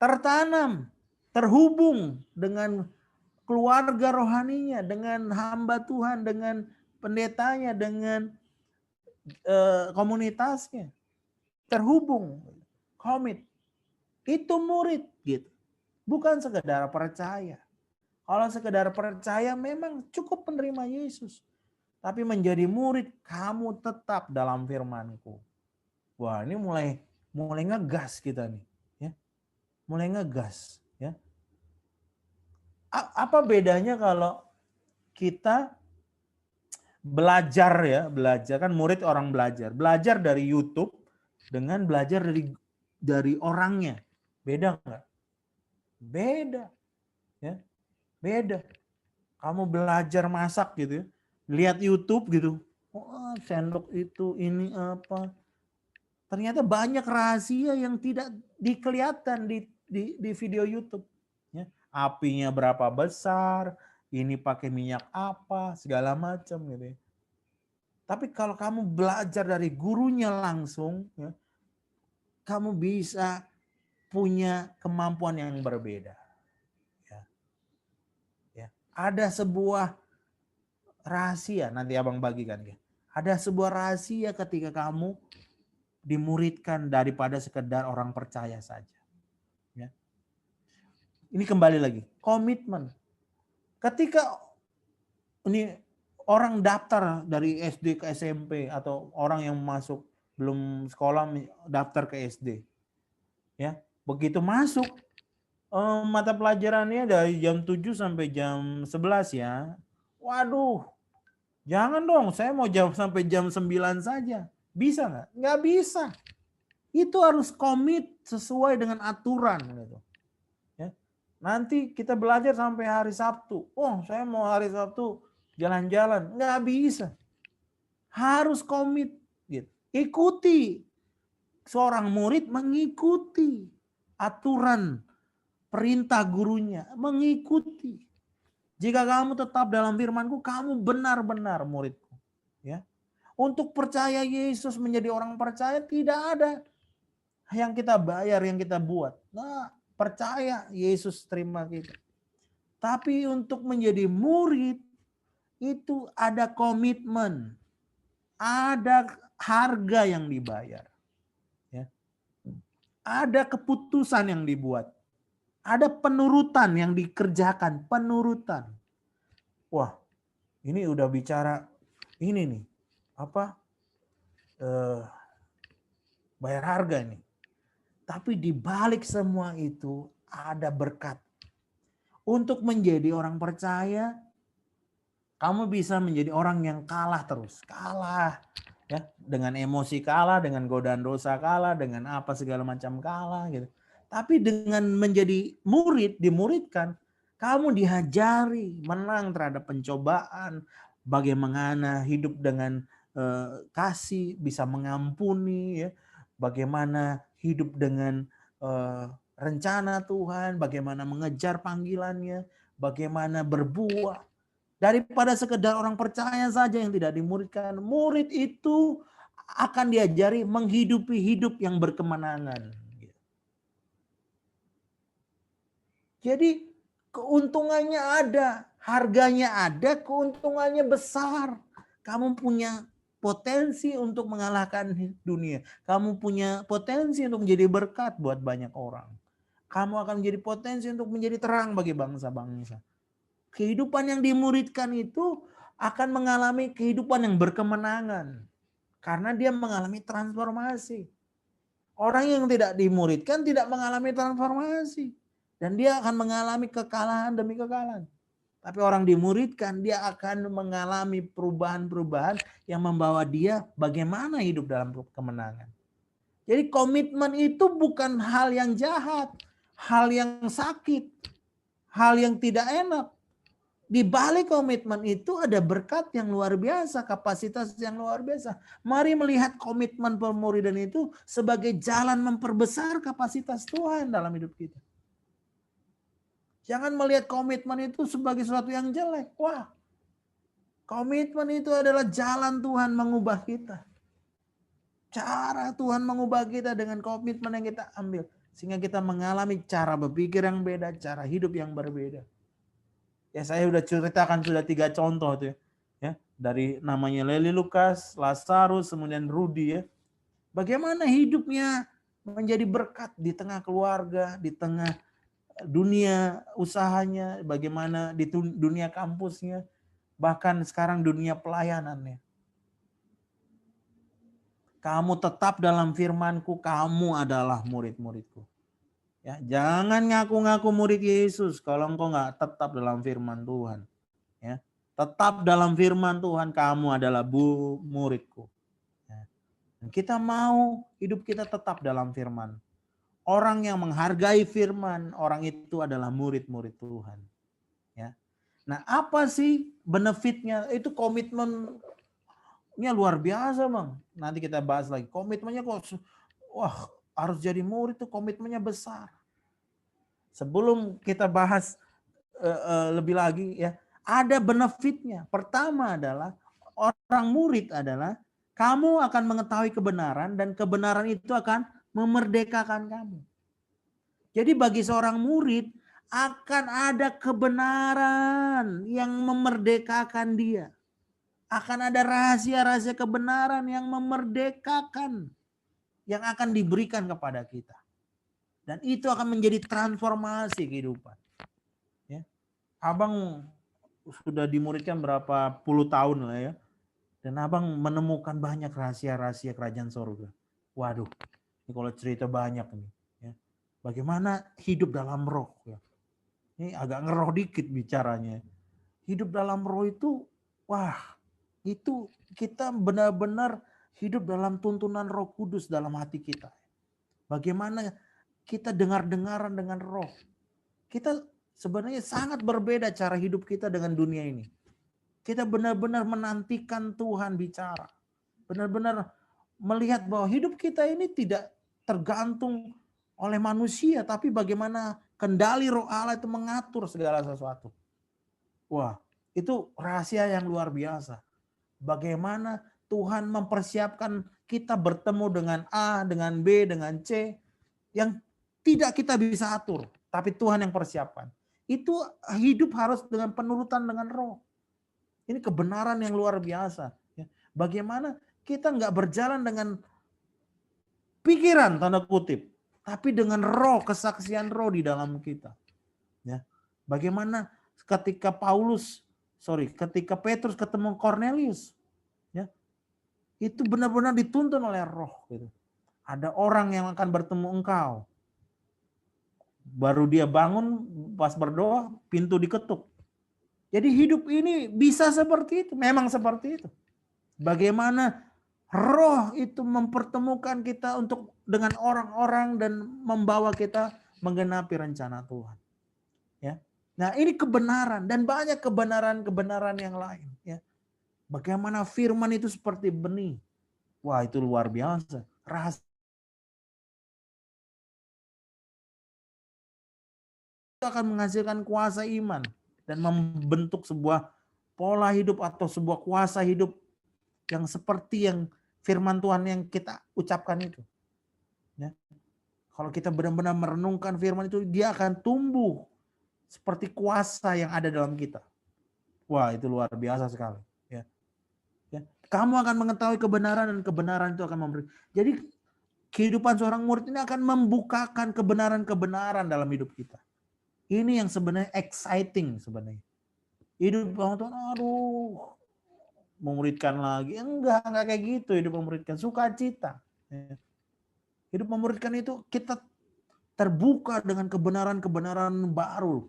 tertanam, terhubung dengan keluarga rohaninya, dengan hamba Tuhan, dengan pendetanya, dengan komunitasnya, terhubung, komit. Itu murid gitu. Bukan sekedar percaya. Kalau sekedar percaya memang cukup menerima Yesus. Tapi menjadi murid, kamu tetap dalam firman-Ku. Wah, ini mulai ngegas kita nih, ya. Mulai ngegas, ya. Apa bedanya kalau kita belajar kan murid orang belajar dari YouTube dengan belajar dari orangnya. Beda enggak? Beda. Ya. Beda. Kamu belajar masak gitu ya. Lihat YouTube gitu. Oh, sendok itu ini apa? Ternyata banyak rahasia yang tidak dikelihatan di video YouTube. Ya. Apinya berapa besar, ini pakai minyak apa, segala macam gitu ya. Tapi kalau kamu belajar dari gurunya langsung, ya, kamu bisa punya kemampuan yang berbeda. Ya. Ada sebuah rahasia, nanti abang bagikan. Ya. Ada sebuah rahasia ketika kamu dimuridkan daripada sekedar orang percaya saja. Ya. Ini kembali lagi, komitmen. Ketika ini orang daftar dari SD ke SMP atau orang yang masuk belum sekolah daftar ke SD. Ya, begitu masuk mata pelajarannya dari jam 7 sampai jam 11 ya. Waduh, jangan dong, saya mau jawab sampai jam 9 saja. Bisa nggak? Nggak bisa. Itu harus komit sesuai dengan aturan. Gitu. Ya. Nanti kita belajar sampai hari Sabtu. Oh, saya mau hari Sabtu jalan-jalan. Nggak bisa. Harus komit. Gitu. Ikuti. Seorang murid mengikuti aturan perintah gurunya. Mengikuti. Jika kamu tetap dalam firman-Ku, kamu benar-benar muridku. Ya. Untuk percaya Yesus menjadi orang percaya tidak ada yang kita bayar, yang kita buat. Nah, percaya Yesus terima kita. Tapi untuk menjadi murid itu ada komitmen. Ada harga yang dibayar. Ya. Ada keputusan yang dibuat. Ada penurutan yang dikerjakan, penurutan. Wah, ini udah bicara ini nih, apa? Bayar harga nih. Tapi di balik semua itu ada berkat. Untuk menjadi orang percaya, kamu bisa menjadi orang yang kalah terus, kalah. Ya, dengan emosi kalah, dengan godaan dosa kalah, dengan apa segala macam kalah gitu. Tapi dengan menjadi murid, dimuridkan, kamu dihajari menang terhadap pencobaan, bagaimana hidup dengan kasih, bisa mengampuni, ya. Bagaimana hidup dengan rencana Tuhan, bagaimana mengejar panggilannya, bagaimana berbuah. Daripada sekedar orang percaya saja yang tidak dimuridkan. Murid itu akan diajari menghidupi hidup yang berkemenangan. Jadi keuntungannya ada, harganya ada, keuntungannya besar. Kamu punya potensi untuk mengalahkan dunia. Kamu punya potensi untuk menjadi berkat buat banyak orang. Kamu akan menjadi potensi untuk menjadi terang bagi bangsa-bangsa. Kehidupan yang dimuridkan itu akan mengalami kehidupan yang berkemenangan. Karena dia mengalami transformasi. Orang yang tidak dimuridkan tidak mengalami transformasi. Dan dia akan mengalami kekalahan demi kekalahan. Tapi orang dimuridkan, dia akan mengalami perubahan-perubahan yang membawa dia bagaimana hidup dalam kemenangan. Jadi komitmen itu bukan hal yang jahat, hal yang sakit, hal yang tidak enak. Di balik komitmen itu ada berkat yang luar biasa, kapasitas yang luar biasa. Mari melihat komitmen pemuridan itu sebagai jalan memperbesar kapasitas Tuhan dalam hidup kita. Jangan melihat komitmen itu sebagai sesuatu yang jelek. Wah, komitmen itu adalah jalan Tuhan mengubah kita. Cara Tuhan mengubah kita dengan komitmen yang kita ambil. Sehingga kita mengalami cara berpikir yang beda, cara hidup yang berbeda. Ya, saya sudah ceritakan sudah 3 contoh tuh ya. Dari namanya Leili Lukas, Lazarus, kemudian Rudi ya. Bagaimana hidupnya menjadi berkat di tengah keluarga, di tengah dunia usahanya, bagaimana di dunia kampusnya, bahkan sekarang dunia pelayanannya. Kamu tetap dalam firman-Ku, kamu adalah murid-murid-Ku. Ya, jangan ngaku-ngaku murid Yesus kalau engkau nggak tetap dalam firman Tuhan. Ya, tetap dalam firman Tuhan, kamu adalah murid-Ku. Ya. Dan kita mau hidup kita tetap dalam firman. Orang yang menghargai firman, orang itu adalah murid-murid Tuhan. Ya. Nah, apa sih benefitnya? Itu komitmennya luar biasa, Bang. Nanti kita bahas lagi. Komitmennya kok wah, harus jadi murid itu komitmennya besar. Sebelum kita bahas lebih lagi ya, ada benefitnya. Pertama adalah orang murid adalah kamu akan mengetahui kebenaran dan kebenaran itu akan memerdekakan kamu. Jadi bagi seorang murid akan ada kebenaran yang memerdekakan dia. Akan ada rahasia-rahasia kebenaran yang memerdekakan yang akan diberikan kepada kita. Dan itu akan menjadi transformasi kehidupan. Ya. Abang sudah dimuridkan berapa puluh tahun lah ya. Dan abang menemukan banyak rahasia-rahasia kerajaan surga. Waduh, ini kalau cerita banyak nih. Ya. Bagaimana hidup dalam roh. Ya. Ini agak ngeroh dikit bicaranya. Hidup dalam roh itu, wah, itu kita benar-benar hidup dalam tuntunan Roh Kudus dalam hati kita. Bagaimana kita dengar-dengaran dengan roh. Kita sebenarnya sangat berbeda cara hidup kita dengan dunia ini. Kita benar-benar menantikan Tuhan bicara. Benar-benar melihat bahwa hidup kita ini tidak tergantung oleh manusia, tapi bagaimana kendali Roh Allah itu mengatur segala sesuatu. Wah, itu rahasia yang luar biasa. Bagaimana Tuhan mempersiapkan kita bertemu dengan A, dengan B, dengan C, yang tidak kita bisa atur, tapi Tuhan yang persiapkan. Itu hidup harus dengan penurutan dengan roh. Ini kebenaran yang luar biasa. Bagaimana kita nggak berjalan dengan pikiran tanda kutip, tapi dengan roh, kesaksian roh di dalam kita. Ya, bagaimana ketika ketika Petrus ketemu Cornelius, ya, itu benar-benar dituntun oleh roh. Gitu. Ada orang yang akan bertemu engkau. Baru dia bangun, pas berdoa, pintu diketuk. Jadi hidup ini bisa seperti itu, memang seperti itu. Bagaimana roh itu mempertemukan kita untuk dengan orang-orang dan membawa kita menggenapi rencana Tuhan. Ya. Nah, ini kebenaran dan banyak kebenaran-kebenaran yang lain. Ya. Bagaimana firman itu seperti benih. Wah, itu luar biasa. Rahasia itu akan menghasilkan kuasa iman dan membentuk sebuah pola hidup atau sebuah kuasa hidup yang seperti yang firman Tuhan yang kita ucapkan itu. Ya. Kalau kita benar-benar merenungkan firman itu, dia akan tumbuh seperti kuasa yang ada dalam kita. Wah, itu luar biasa sekali. Ya. Ya. Kamu akan mengetahui kebenaran dan kebenaran itu akan memberi. Jadi kehidupan seorang murid ini akan membukakan kebenaran-kebenaran dalam hidup kita. Ini yang sebenarnya exciting sebenarnya. Hidup Tuhan, aduh, memuridkan lagi. Enggak kayak gitu hidup memuridkan. Sukacita. Hidup memuridkan itu kita terbuka dengan kebenaran-kebenaran baru.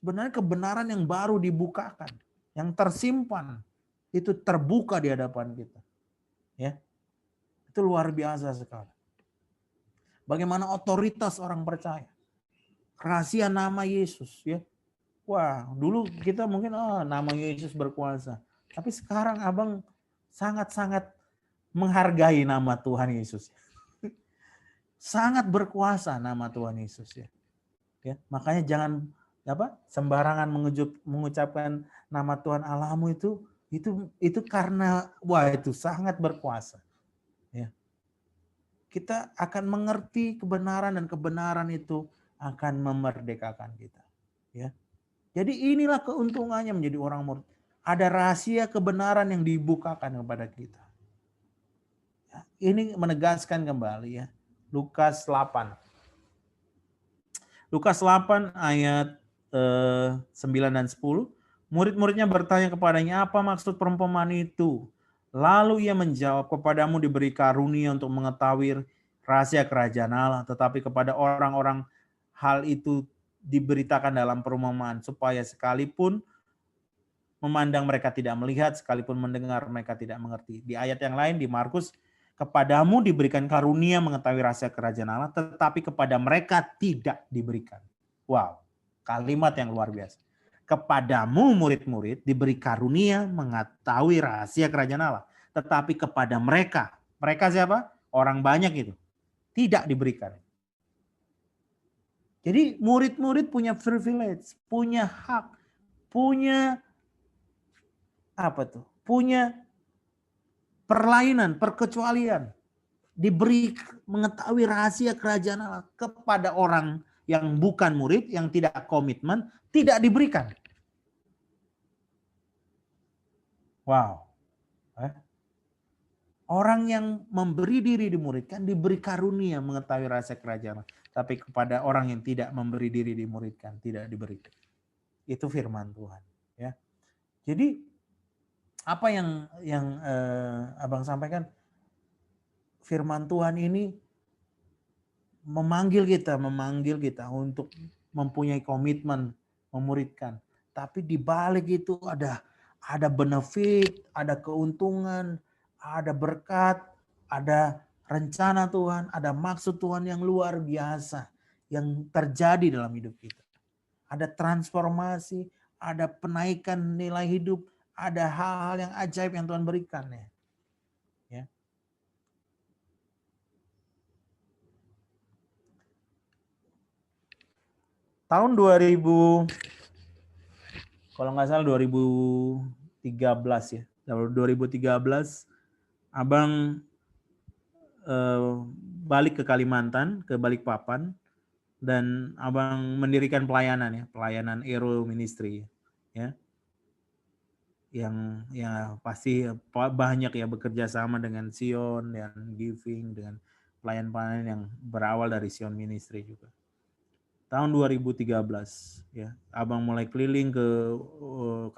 Sebenarnya kebenaran yang baru dibukakan. Yang tersimpan. Itu terbuka di hadapan kita. Ya, itu luar biasa sekali. Bagaimana otoritas orang percaya. Rahasia nama Yesus. Ya. Wah, dulu kita mungkin nama Yesus berkuasa. Tapi sekarang abang sangat-sangat menghargai nama Tuhan Yesus. Sangat berkuasa nama Tuhan Yesus ya. Ya, makanya jangan sembarangan mengucapkan nama Tuhan Allahmu itu karena wah itu sangat berkuasa. Ya. Kita akan mengerti kebenaran dan kebenaran itu akan memerdekakan kita. Ya. Jadi inilah keuntungannya menjadi orang murid. Ada rahasia kebenaran yang dibukakan kepada kita. Ya, ini menegaskan kembali ya. Lukas 8. Lukas 8 ayat 9 dan 10. Murid-muridnya bertanya kepadanya, apa maksud perumpamaan itu? Lalu ia menjawab, kepadamu diberi karunia untuk mengetahui rahasia kerajaan Allah, tetapi kepada orang-orang hal itu diberitakan dalam perumpamaan, supaya sekalipun memandang mereka tidak melihat, sekalipun mendengar mereka tidak mengerti. Di ayat yang lain di Markus, kepadamu diberikan karunia mengetahui rahasia kerajaan Allah, tetapi kepada mereka tidak diberikan. Wow, kalimat yang luar biasa. Kepadamu murid-murid diberi karunia mengetahui rahasia kerajaan Allah, tetapi kepada mereka siapa? Orang banyak itu, tidak diberikan. Jadi murid-murid punya privilege, punya hak, punya punya perlainan, perkecualian. Diberi mengetahui rahasia kerajaan Allah kepada orang yang bukan murid, yang tidak komitmen, tidak diberikan. Wow. Orang yang memberi diri dimuridkan diberi karunia mengetahui rahasia kerajaan Allah. Tapi kepada orang yang tidak memberi diri dimuridkan, tidak diberikan. Itu firman Tuhan. Ya. Jadi apa yang abang sampaikan, firman Tuhan ini memanggil kita untuk mempunyai komitmen memuridkan. Tapi di balik itu ada benefit, ada keuntungan, ada berkat, ada rencana Tuhan, ada maksud Tuhan yang luar biasa yang terjadi dalam hidup kita. Ada transformasi, ada penaikan nilai hidup, ada hal-hal yang ajaib yang Tuhan berikan ya. Tahun 2000, kalau nggak salah 2013 ya. 2013 abang balik ke Kalimantan, ke Balikpapan, dan abang mendirikan pelayanan Aero Ministry ya. Yang ya pasti banyak ya bekerja sama dengan Sion dan Giving, dengan pelayan-pelayan yang berawal dari Sion Ministry juga. Tahun 2013 ya, abang mulai keliling ke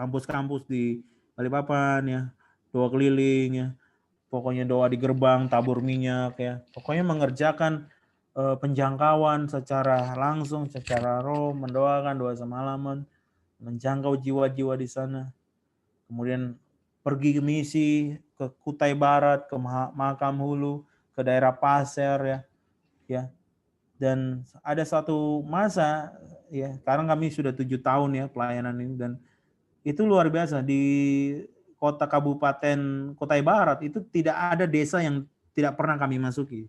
kampus-kampus di Balikpapan ya, doa keliling ya, pokoknya doa di gerbang, tabur minyak ya, pokoknya mengerjakan penjangkauan secara langsung, secara roh, mendoakan doa semalaman, menjangkau jiwa-jiwa di sana. Kemudian pergi ke misi ke Kutai Barat, ke Makam Hulu, ke daerah Pasir ya. Dan ada satu masa ya, sekarang kami sudah 7 tahun ya pelayanan ini, dan itu luar biasa. Di kota kabupaten Kutai Barat itu tidak ada desa yang tidak pernah kami masuki.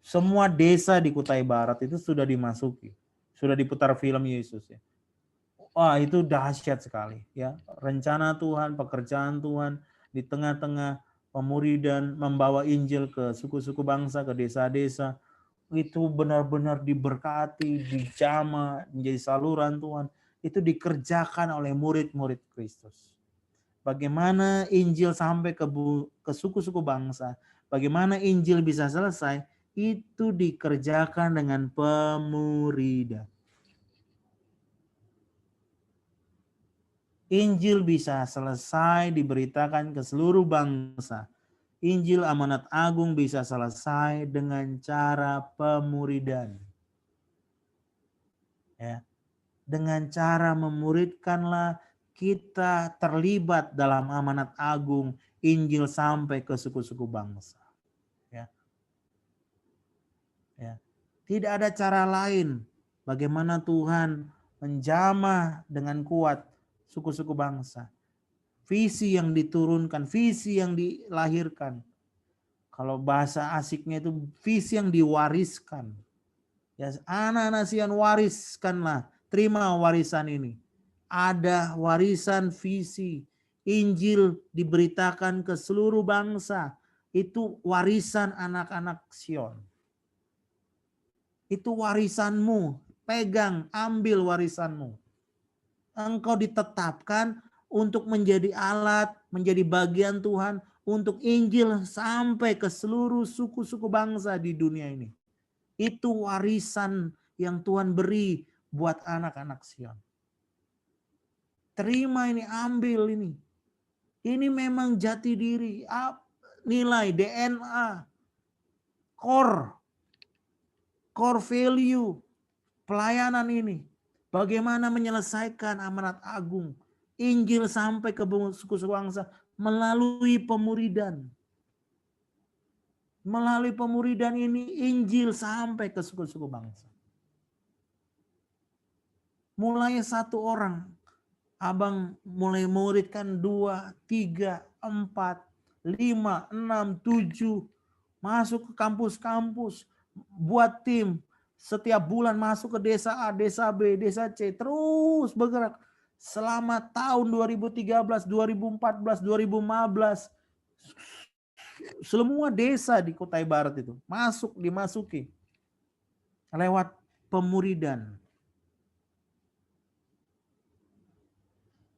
Semua desa di Kutai Barat itu sudah dimasuki, sudah diputar film Yesus ya. Wah, itu dahsyat sekali ya. Rencana Tuhan, pekerjaan Tuhan di tengah-tengah pemuridan, membawa Injil ke suku-suku bangsa, ke desa-desa, itu benar-benar diberkati, dijamah, menjadi saluran Tuhan. Itu dikerjakan oleh murid-murid Kristus. Bagaimana Injil sampai ke suku-suku bangsa, bagaimana Injil bisa selesai, itu dikerjakan dengan pemuridan. Injil bisa selesai diberitakan ke seluruh bangsa. Injil amanat agung bisa selesai dengan cara pemuridan. Ya. Dengan cara memuridkanlah kita terlibat dalam amanat agung Injil sampai ke suku-suku bangsa. Ya. Ya. Tidak ada cara lain bagaimana Tuhan menjamah dengan kuat suku-suku bangsa. Visi yang diturunkan, visi yang dilahirkan. Kalau bahasa asiknya itu visi yang diwariskan. Ya, anak-anak Sion wariskanlah, terima warisan ini. Ada warisan visi, Injil diberitakan ke seluruh bangsa. Itu warisan anak-anak Sion. Itu warisanmu, pegang, ambil warisanmu. Engkau ditetapkan untuk menjadi alat, menjadi bagian Tuhan untuk Injil sampai ke seluruh suku-suku bangsa di dunia ini. Itu warisan yang Tuhan beri buat anak-anak Sion. Terima ini, ambil ini. Ini memang jati diri, nilai, DNA, core value, pelayanan ini. Bagaimana menyelesaikan amanat agung. Injil sampai ke suku-suku bangsa melalui pemuridan. Melalui pemuridan ini Injil sampai ke suku-suku bangsa. Mulai satu orang, abang mulai muridkan 2, 3, 4, 5, 6, 7. Masuk ke kampus-kampus, buat tim. Setiap bulan masuk ke desa A, desa B, desa C. Terus bergerak. Selama tahun 2013, 2014, 2015. Semua desa di Kutai Barat itu dimasuki. Lewat pemuridan.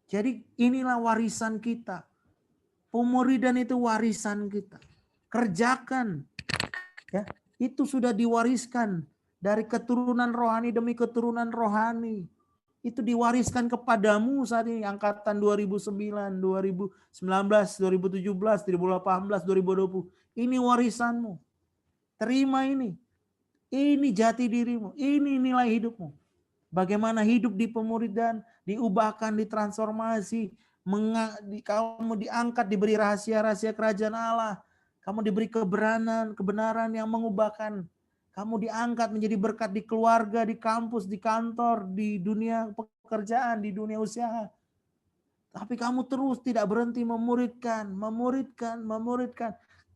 Jadi inilah warisan kita. Pemuridan itu warisan kita. Kerjakan. Ya, itu sudah diwariskan dari keturunan rohani demi keturunan rohani. Itu diwariskan kepadamu saat ini angkatan 2009, 2019, 2017, 2018, 2020. Ini warisanmu. Terima ini. Ini jati dirimu. Ini nilai hidupmu. Bagaimana hidup di pemuridan, diubahkan, ditransformasi, kamu diangkat, diberi rahasia-rahasia kerajaan Allah. Kamu diberi kebenaran yang mengubahkan. Kamu diangkat menjadi berkat di keluarga, di kampus, di kantor, di dunia pekerjaan, di dunia usaha. Tapi kamu terus tidak berhenti memuridkan.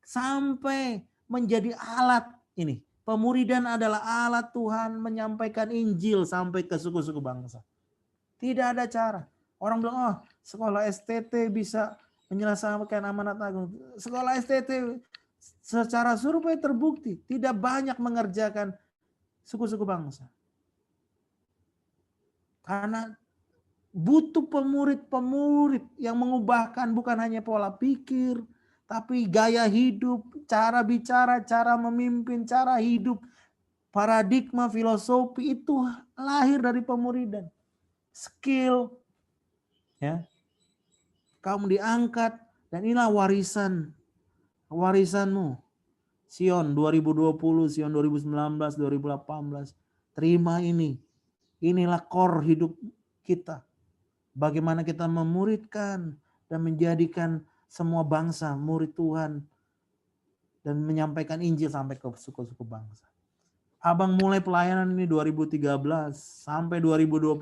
Sampai menjadi alat ini. Pemuridan adalah alat Tuhan menyampaikan Injil sampai ke suku-suku bangsa. Tidak ada cara. Orang bilang, oh sekolah STT bisa menyelesaikan amanat agung. Sekolah STT secara survei terbukti tidak banyak mengerjakan suku-suku bangsa. Karena butuh pemurid-pemurid yang mengubahkan bukan hanya pola pikir, tapi gaya hidup, cara bicara, cara memimpin, cara hidup, paradigma, filosofi itu lahir dari pemuridan. Skill, ya, kamu diangkat dan inilah warisanmu. Sion 2020, Sion 2019, 2018. Terima ini. Inilah core hidup kita. Bagaimana kita memuridkan dan menjadikan semua bangsa murid Tuhan dan menyampaikan Injil sampai ke suku-suku bangsa. Abang mulai pelayanan ini 2013 sampai 2020.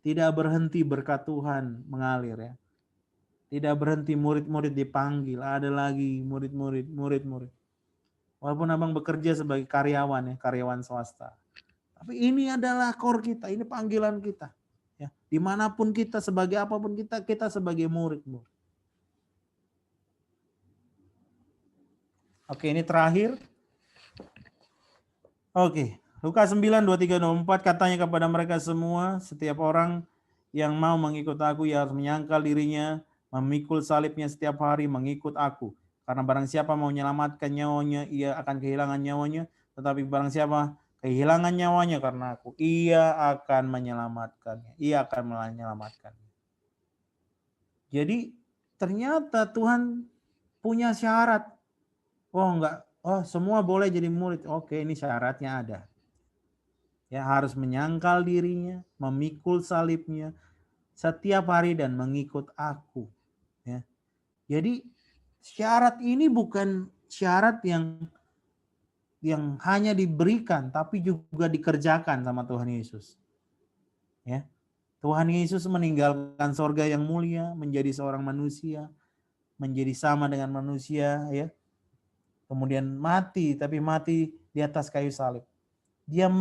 Tidak berhenti berkat Tuhan mengalir ya. Tidak berhenti murid-murid dipanggil, ada lagi murid-murid. Walaupun abang bekerja sebagai karyawan ya, karyawan swasta. Tapi ini adalah core kita, ini panggilan kita. Ya, dimanapun kita, sebagai apapun kita sebagai murid. Oke, ini terakhir. Oke, Lukas 9, 23, 24 katanya kepada mereka semua, setiap orang yang mau mengikut aku, ia harus menyangkal dirinya, memikul salibnya setiap hari, mengikut aku. Karena barang siapa mau menyelamatkan nyawanya, ia akan kehilangan nyawanya. Tetapi barang siapa kehilangan nyawanya karena aku, ia akan menyelamatkannya. Ia akan menyelamatkannya. Jadi ternyata Tuhan punya syarat. Oh enggak, oh semua boleh jadi murid. Oke, ini syaratnya ada. Ya, harus menyangkal dirinya, memikul salibnya setiap hari dan mengikut aku. Ya. Jadi syarat ini bukan syarat yang hanya diberikan tapi juga dikerjakan sama Tuhan Yesus. Ya. Tuhan Yesus meninggalkan sorga yang mulia, menjadi seorang manusia, menjadi sama dengan manusia, ya. Kemudian mati, tapi mati di atas kayu salib. Dia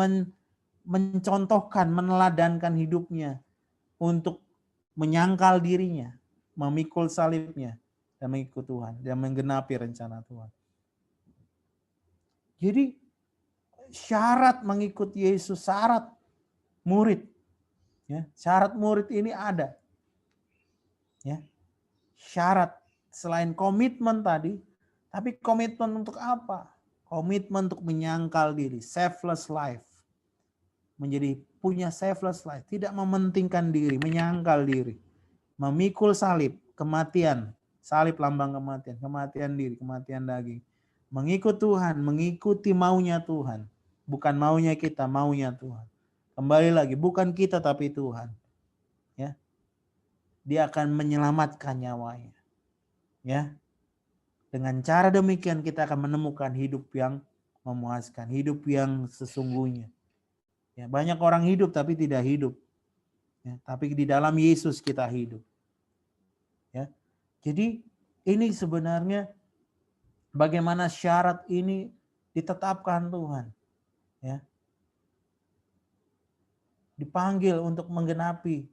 mencontohkan, meneladankan hidupnya untuk menyangkal dirinya, memikul salibnya, dan mengikut Tuhan, dan menggenapi rencana Tuhan. Jadi syarat mengikut Yesus, syarat murid, ya, syarat murid ini ada, ya, syarat selain komitmen tadi, tapi komitmen untuk apa? Komitmen untuk menyangkal diri, selfless life, menjadi punya selfless life, tidak mementingkan diri, menyangkal diri, memikul salib, kematian, salib lambang kematian, kematian diri, kematian daging, mengikut Tuhan, mengikuti maunya Tuhan, bukan maunya kita, maunya Tuhan. Kembali lagi, bukan kita tapi Tuhan, ya. Dia akan menyelamatkan nyawanya, ya. Dengan cara demikian kita akan menemukan hidup yang memuaskan, hidup yang sesungguhnya. Ya, banyak orang hidup tapi tidak hidup. Ya, tapi di dalam Yesus kita hidup. Ya. Jadi ini sebenarnya bagaimana syarat ini ditetapkan Tuhan. Ya. Dipanggil untuk menggenapi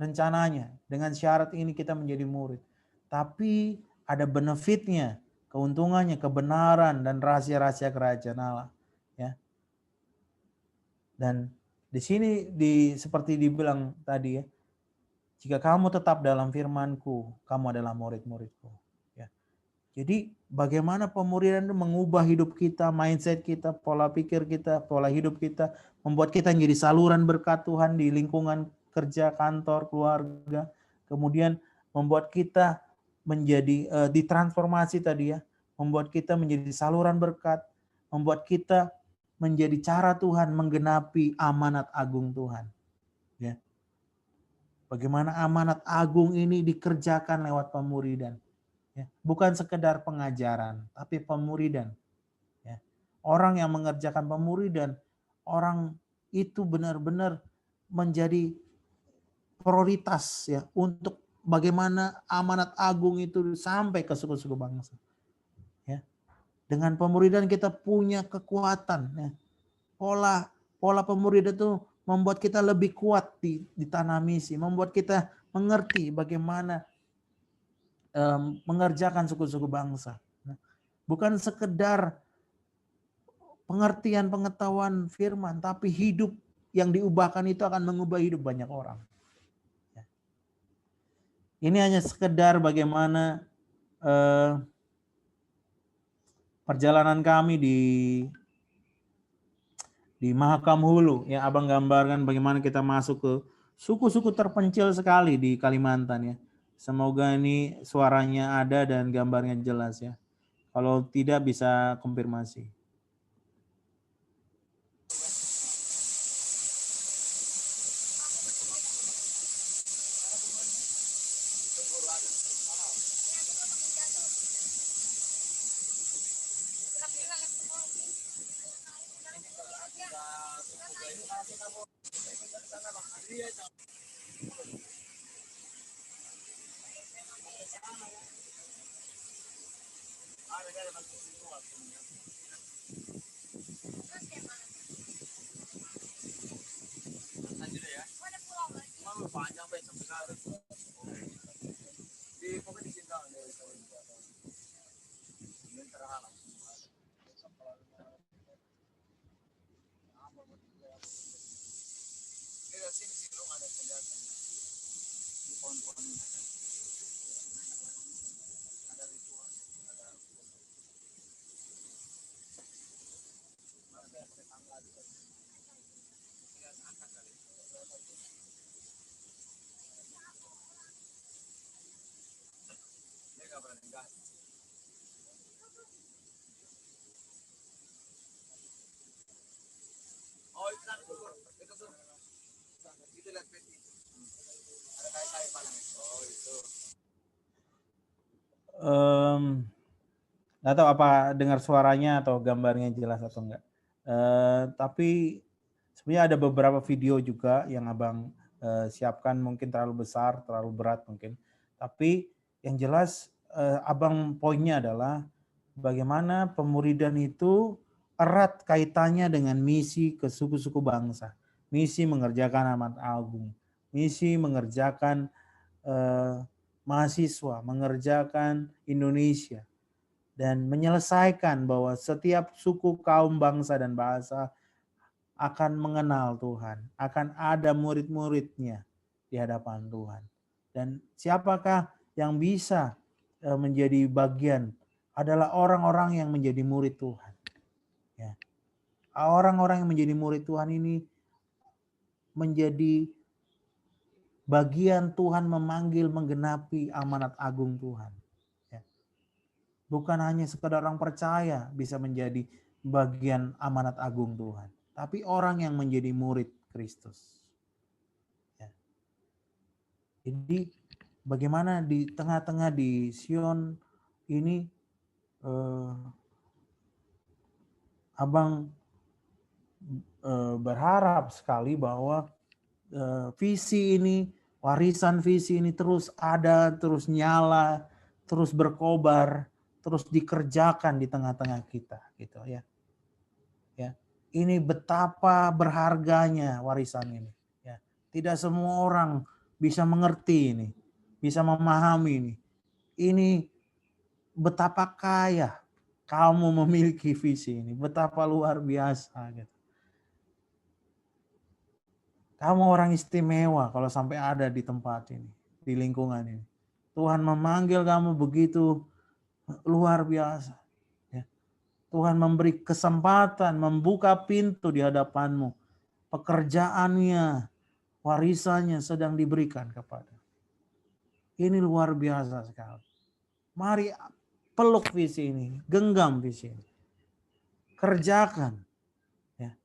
rencananya. Dengan syarat ini kita menjadi murid. Tapi ada benefitnya, keuntungannya, kebenaran, dan rahasia-rahasia kerajaan Allah. Ya. Dan di sini seperti dibilang tadi ya, jika kamu tetap dalam firman-Ku, kamu adalah murid-murid-Ku. Ya. Jadi bagaimana pemuridan itu mengubah hidup kita, mindset kita, pola pikir kita, pola hidup kita, membuat kita menjadi saluran berkat Tuhan di lingkungan kerja, kantor, keluarga. Kemudian membuat kita menjadi ditransformasi tadi ya, membuat kita menjadi saluran berkat, membuat kita menjadi cara Tuhan menggenapi amanat agung Tuhan. Ya. Bagaimana amanat agung ini dikerjakan lewat pemuridan. Ya. Bukan sekedar pengajaran, tapi pemuridan. Ya. Orang yang mengerjakan pemuridan, orang itu benar-benar menjadi prioritas ya untuk bagaimana amanat agung itu sampai ke suku-suku bangsa. Ya. Dengan pemuridan kita punya kekuatan. Ya. Pola pemuridan itu membuat kita lebih kuat di tanah misi, membuat kita mengerti bagaimana mengerjakan suku-suku bangsa. Bukan sekedar pengertian pengetahuan firman, tapi hidup yang diubahkan itu akan mengubah hidup banyak orang. Ini hanya sekedar bagaimana perjalanan kami di Mahakam Hulu, yang abang gambarkan bagaimana kita masuk ke suku-suku terpencil sekali di Kalimantan ya. Semoga ini suaranya ada dan gambarnya jelas ya. Kalau tidak bisa konfirmasi. Nggak tahu apa dengar suaranya atau gambarnya jelas atau enggak. Tapi sebenarnya ada beberapa video juga yang abang siapkan, mungkin terlalu besar, terlalu berat mungkin. Tapi yang jelas abang poinnya adalah bagaimana pemuridan itu erat kaitannya dengan misi ke suku-suku bangsa. Misi mengerjakan amanat agung. Misi mengerjakan mahasiswa, mengerjakan Indonesia. Dan menyelesaikan bahwa setiap suku, kaum, bangsa, dan bahasa akan mengenal Tuhan. Akan ada murid-muridnya di hadapan Tuhan. Dan siapakah yang bisa menjadi bagian adalah orang-orang yang menjadi murid Tuhan. Ya. Orang-orang yang menjadi murid Tuhan ini menjadi bagian Tuhan memanggil menggenapi amanat agung Tuhan. Bukan hanya sekedar orang percaya bisa menjadi bagian amanat agung Tuhan. Tapi orang yang menjadi murid Kristus. Ya. Jadi bagaimana di tengah-tengah di Sion ini abang berharap sekali bahwa visi ini, warisan visi ini terus ada, terus nyala, terus berkobar, terus dikerjakan di tengah-tengah kita, gitu ya. Ya, ini betapa berharganya warisan ini. Ya, tidak semua orang bisa mengerti ini, bisa memahami ini. Ini betapa kaya kamu memiliki visi ini, betapa luar biasa. Gitu. Kamu orang istimewa kalau sampai ada di tempat ini, di lingkungan ini. Tuhan memanggil kamu begitu luar biasa. Ya. Tuhan memberi kesempatan, membuka pintu di hadapanmu. Pekerjaannya, warisannya sedang diberikan kepada. Ini luar biasa sekali. Mari peluk visi ini, genggam visi ini. Kerjakan. Ya.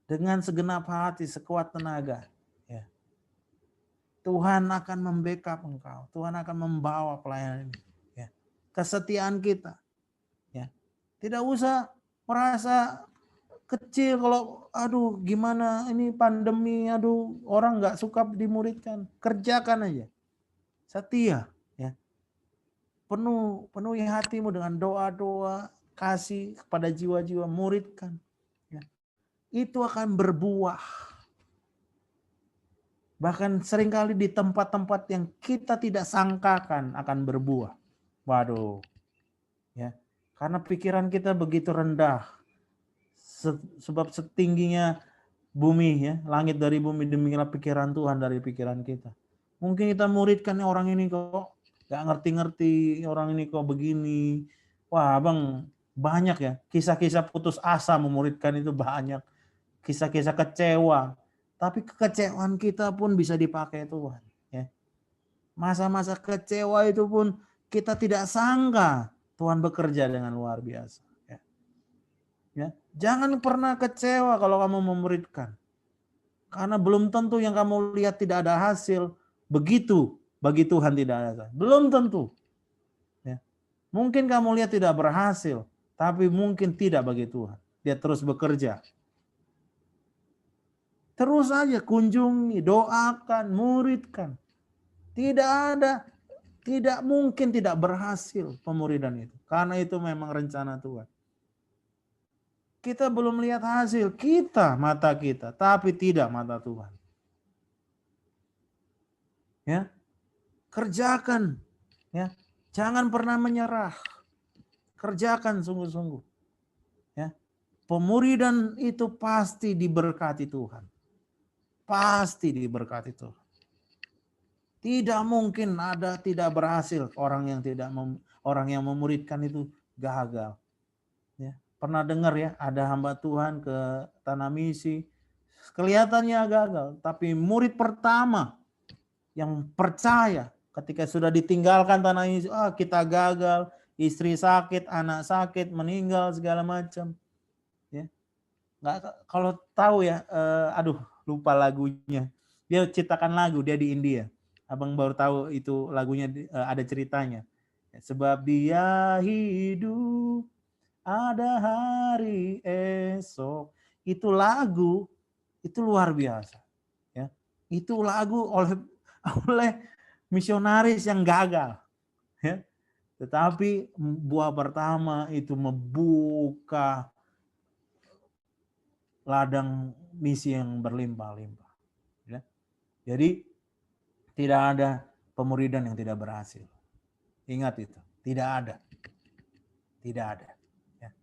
Dengan segenap hati, sekuat tenaga. Ya. Tuhan akan membackup engkau. Tuhan akan membawa pelayanan ini. Ya. Kesetiaan kita. Ya. Tidak usah merasa kecil kalau aduh gimana ini pandemi, aduh orang nggak suka dimuridkan. Kerjakan aja. Setia. Ya. Penuhi hatimu dengan doa-doa, kasih kepada jiwa-jiwa, muridkan. Ya. Itu akan berbuah. Bahkan seringkali di tempat-tempat yang kita tidak sangkakan akan berbuah. Waduh. Ya. Karena pikiran kita begitu rendah. Sebab setingginya bumi, ya, langit dari bumi, demikianlah pikiran Tuhan dari pikiran kita. Mungkin kita muridkan orang ini kok gak ngerti-ngerti, orang ini kok begini. Wah abang banyak ya, kisah-kisah putus asa memuridkan itu banyak. Kisah-kisah kecewa. Tapi kekecewaan kita pun bisa dipakai Tuhan. Ya. Masa-masa kecewa itu pun kita tidak sangka Tuhan bekerja dengan luar biasa. Ya. Ya. Jangan pernah kecewa kalau kamu memuridkan. Karena belum tentu yang kamu lihat tidak ada hasil. Begitu bagi Tuhan tidak ada hasil. Belum tentu. Ya. Mungkin kamu lihat tidak berhasil. Tapi mungkin tidak bagi Tuhan. Dia terus bekerja. Terus saja kunjungi, doakan, muridkan. Tidak ada Tidak mungkin tidak berhasil pemuridan itu. Karena itu memang rencana Tuhan. Kita belum lihat hasil, mata kita, tapi tidak mata Tuhan. Ya, kerjakan, ya, jangan pernah menyerah, kerjakan sungguh-sungguh. Ya, pemuridan itu pasti diberkati Tuhan, pasti diberkati Tuhan. Tidak mungkin ada tidak berhasil orang yang memuridkan itu gagal. Ya, pernah dengar ya, ada hamba Tuhan ke tanah misi, kelihatannya gagal, tapi murid pertama yang percaya ketika sudah ditinggalkan tanah misi, kita gagal, istri sakit, anak sakit, meninggal segala macam. Ya, nggak, kalau tahu ya, lupa lagunya. Dia ciptakan lagu, dia di India. Abang baru tahu itu lagunya, ada ceritanya. Sebab dia hidup, ada hari esok. Itu lagu, itu luar biasa. Ya, itu lagu oleh misionaris yang gagal. Ya. Tetapi buah pertama itu membuka ladang misi yang berlimpah-limpah. Ya. Jadi tidak ada pemuridan yang tidak berhasil. Ingat itu, tidak ada. Tidak ada. Ya.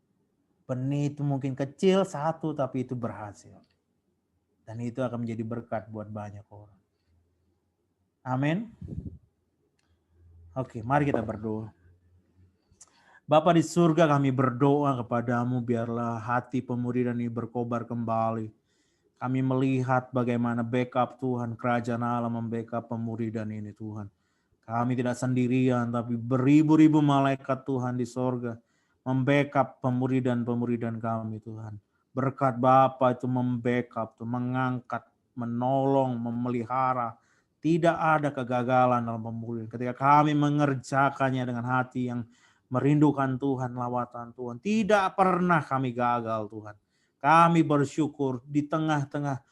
Benih itu mungkin kecil satu, tapi itu berhasil. Dan itu akan menjadi berkat buat banyak orang. Amin. Oke, mari kita berdoa. Bapa di surga, kami berdoa kepadamu, biarlah hati pemuridan ini berkobar kembali. Kami melihat bagaimana backup Tuhan, kerajaan Allah membackup pemuridan ini Tuhan. Kami tidak sendirian, tapi beribu-ribu malaikat Tuhan di sorga membackup pemuridan-pemuridan kami Tuhan. Berkat Bapa itu membackup, mengangkat, menolong, memelihara. Tidak ada kegagalan dalam pemuridan. Ketika kami mengerjakannya dengan hati yang merindukan Tuhan, lawatan Tuhan. Tidak pernah kami gagal Tuhan. Kami bersyukur di tengah-tengah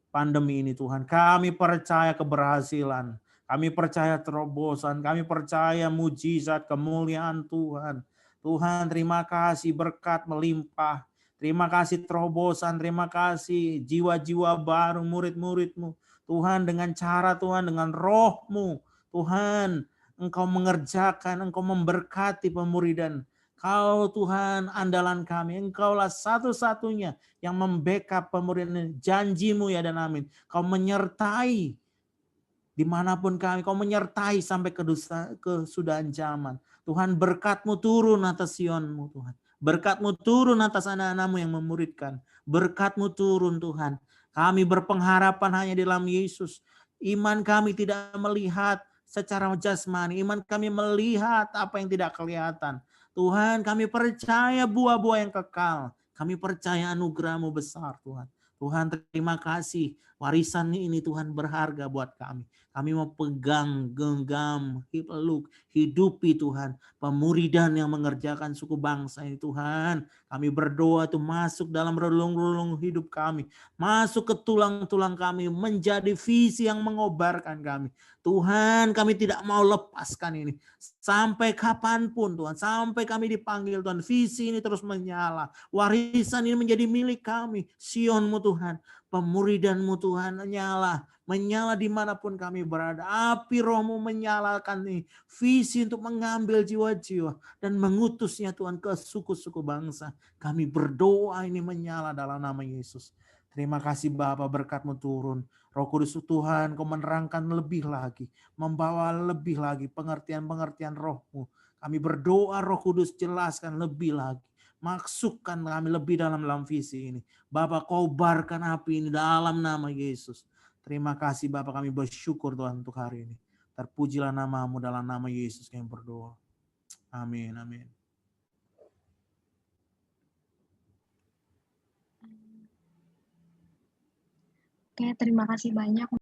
pandemi ini Tuhan. Kami percaya keberhasilan. Kami percaya terobosan. Kami percaya mujizat kemuliaan Tuhan. Tuhan, terima kasih berkat melimpah. Terima kasih terobosan. Terima kasih jiwa-jiwa baru murid-murid-Mu. Tuhan, dengan cara Tuhan, dengan roh-Mu. Tuhan, Engkau mengerjakan, Engkau memberkati pemuridan. Kau Tuhan andalan kami, Engkaulah satu-satunya yang membackup pemuridan. Janjimu ya dan amin. Kau menyertai dimanapun kami, Kau menyertai sampai kesudahan zaman. Tuhan, berkat-Mu turun atas Sion-Mu Tuhan. Berkat-Mu turun atas anak-anak-Mu yang memuridkan. Berkat-Mu turun Tuhan. Kami berpengharapan hanya di dalam Yesus. Iman kami tidak melihat secara jasmani. Iman kami melihat apa yang tidak kelihatan. Tuhan, kami percaya buah-buah yang kekal. Kami percaya anugerah-Mu besar Tuhan. Tuhan, terima kasih. Warisan ini Tuhan berharga buat kami. Kami mau pegang, genggam, peluk, hidupi Tuhan. Pemuridan yang mengerjakan suku bangsa ini Tuhan. Kami berdoa itu masuk dalam relung-relung hidup kami. Masuk ke tulang-tulang kami. Menjadi visi yang mengobarkan kami. Tuhan, kami tidak mau lepaskan ini. Sampai kapanpun Tuhan. Sampai kami dipanggil Tuhan. Visi ini terus menyala. Warisan ini menjadi milik kami. Sion-Mu Tuhan. Pemuridan-Mu Tuhan menyala dimanapun kami berada. Api Roh-Mu menyalakan nih visi untuk mengambil jiwa-jiwa dan mengutusnya Tuhan ke suku-suku bangsa. Kami berdoa ini menyala dalam nama Yesus. Terima kasih Bapa, berkat-Mu turun. Roh Kudus Tuhan, Kau menerangkan lebih lagi, membawa lebih lagi pengertian-pengertian Roh-Mu. Kami berdoa Roh Kudus jelaskan lebih lagi. Maksudkan kami lebih dalam visi ini. Bapak, kobarkan api ini dalam nama Yesus. Terima kasih Bapak, kami bersyukur Tuhan untuk hari ini. Terpujilah nama-Mu dalam nama Yesus kami berdoa. Amin, amin. Oke, terima kasih banyak.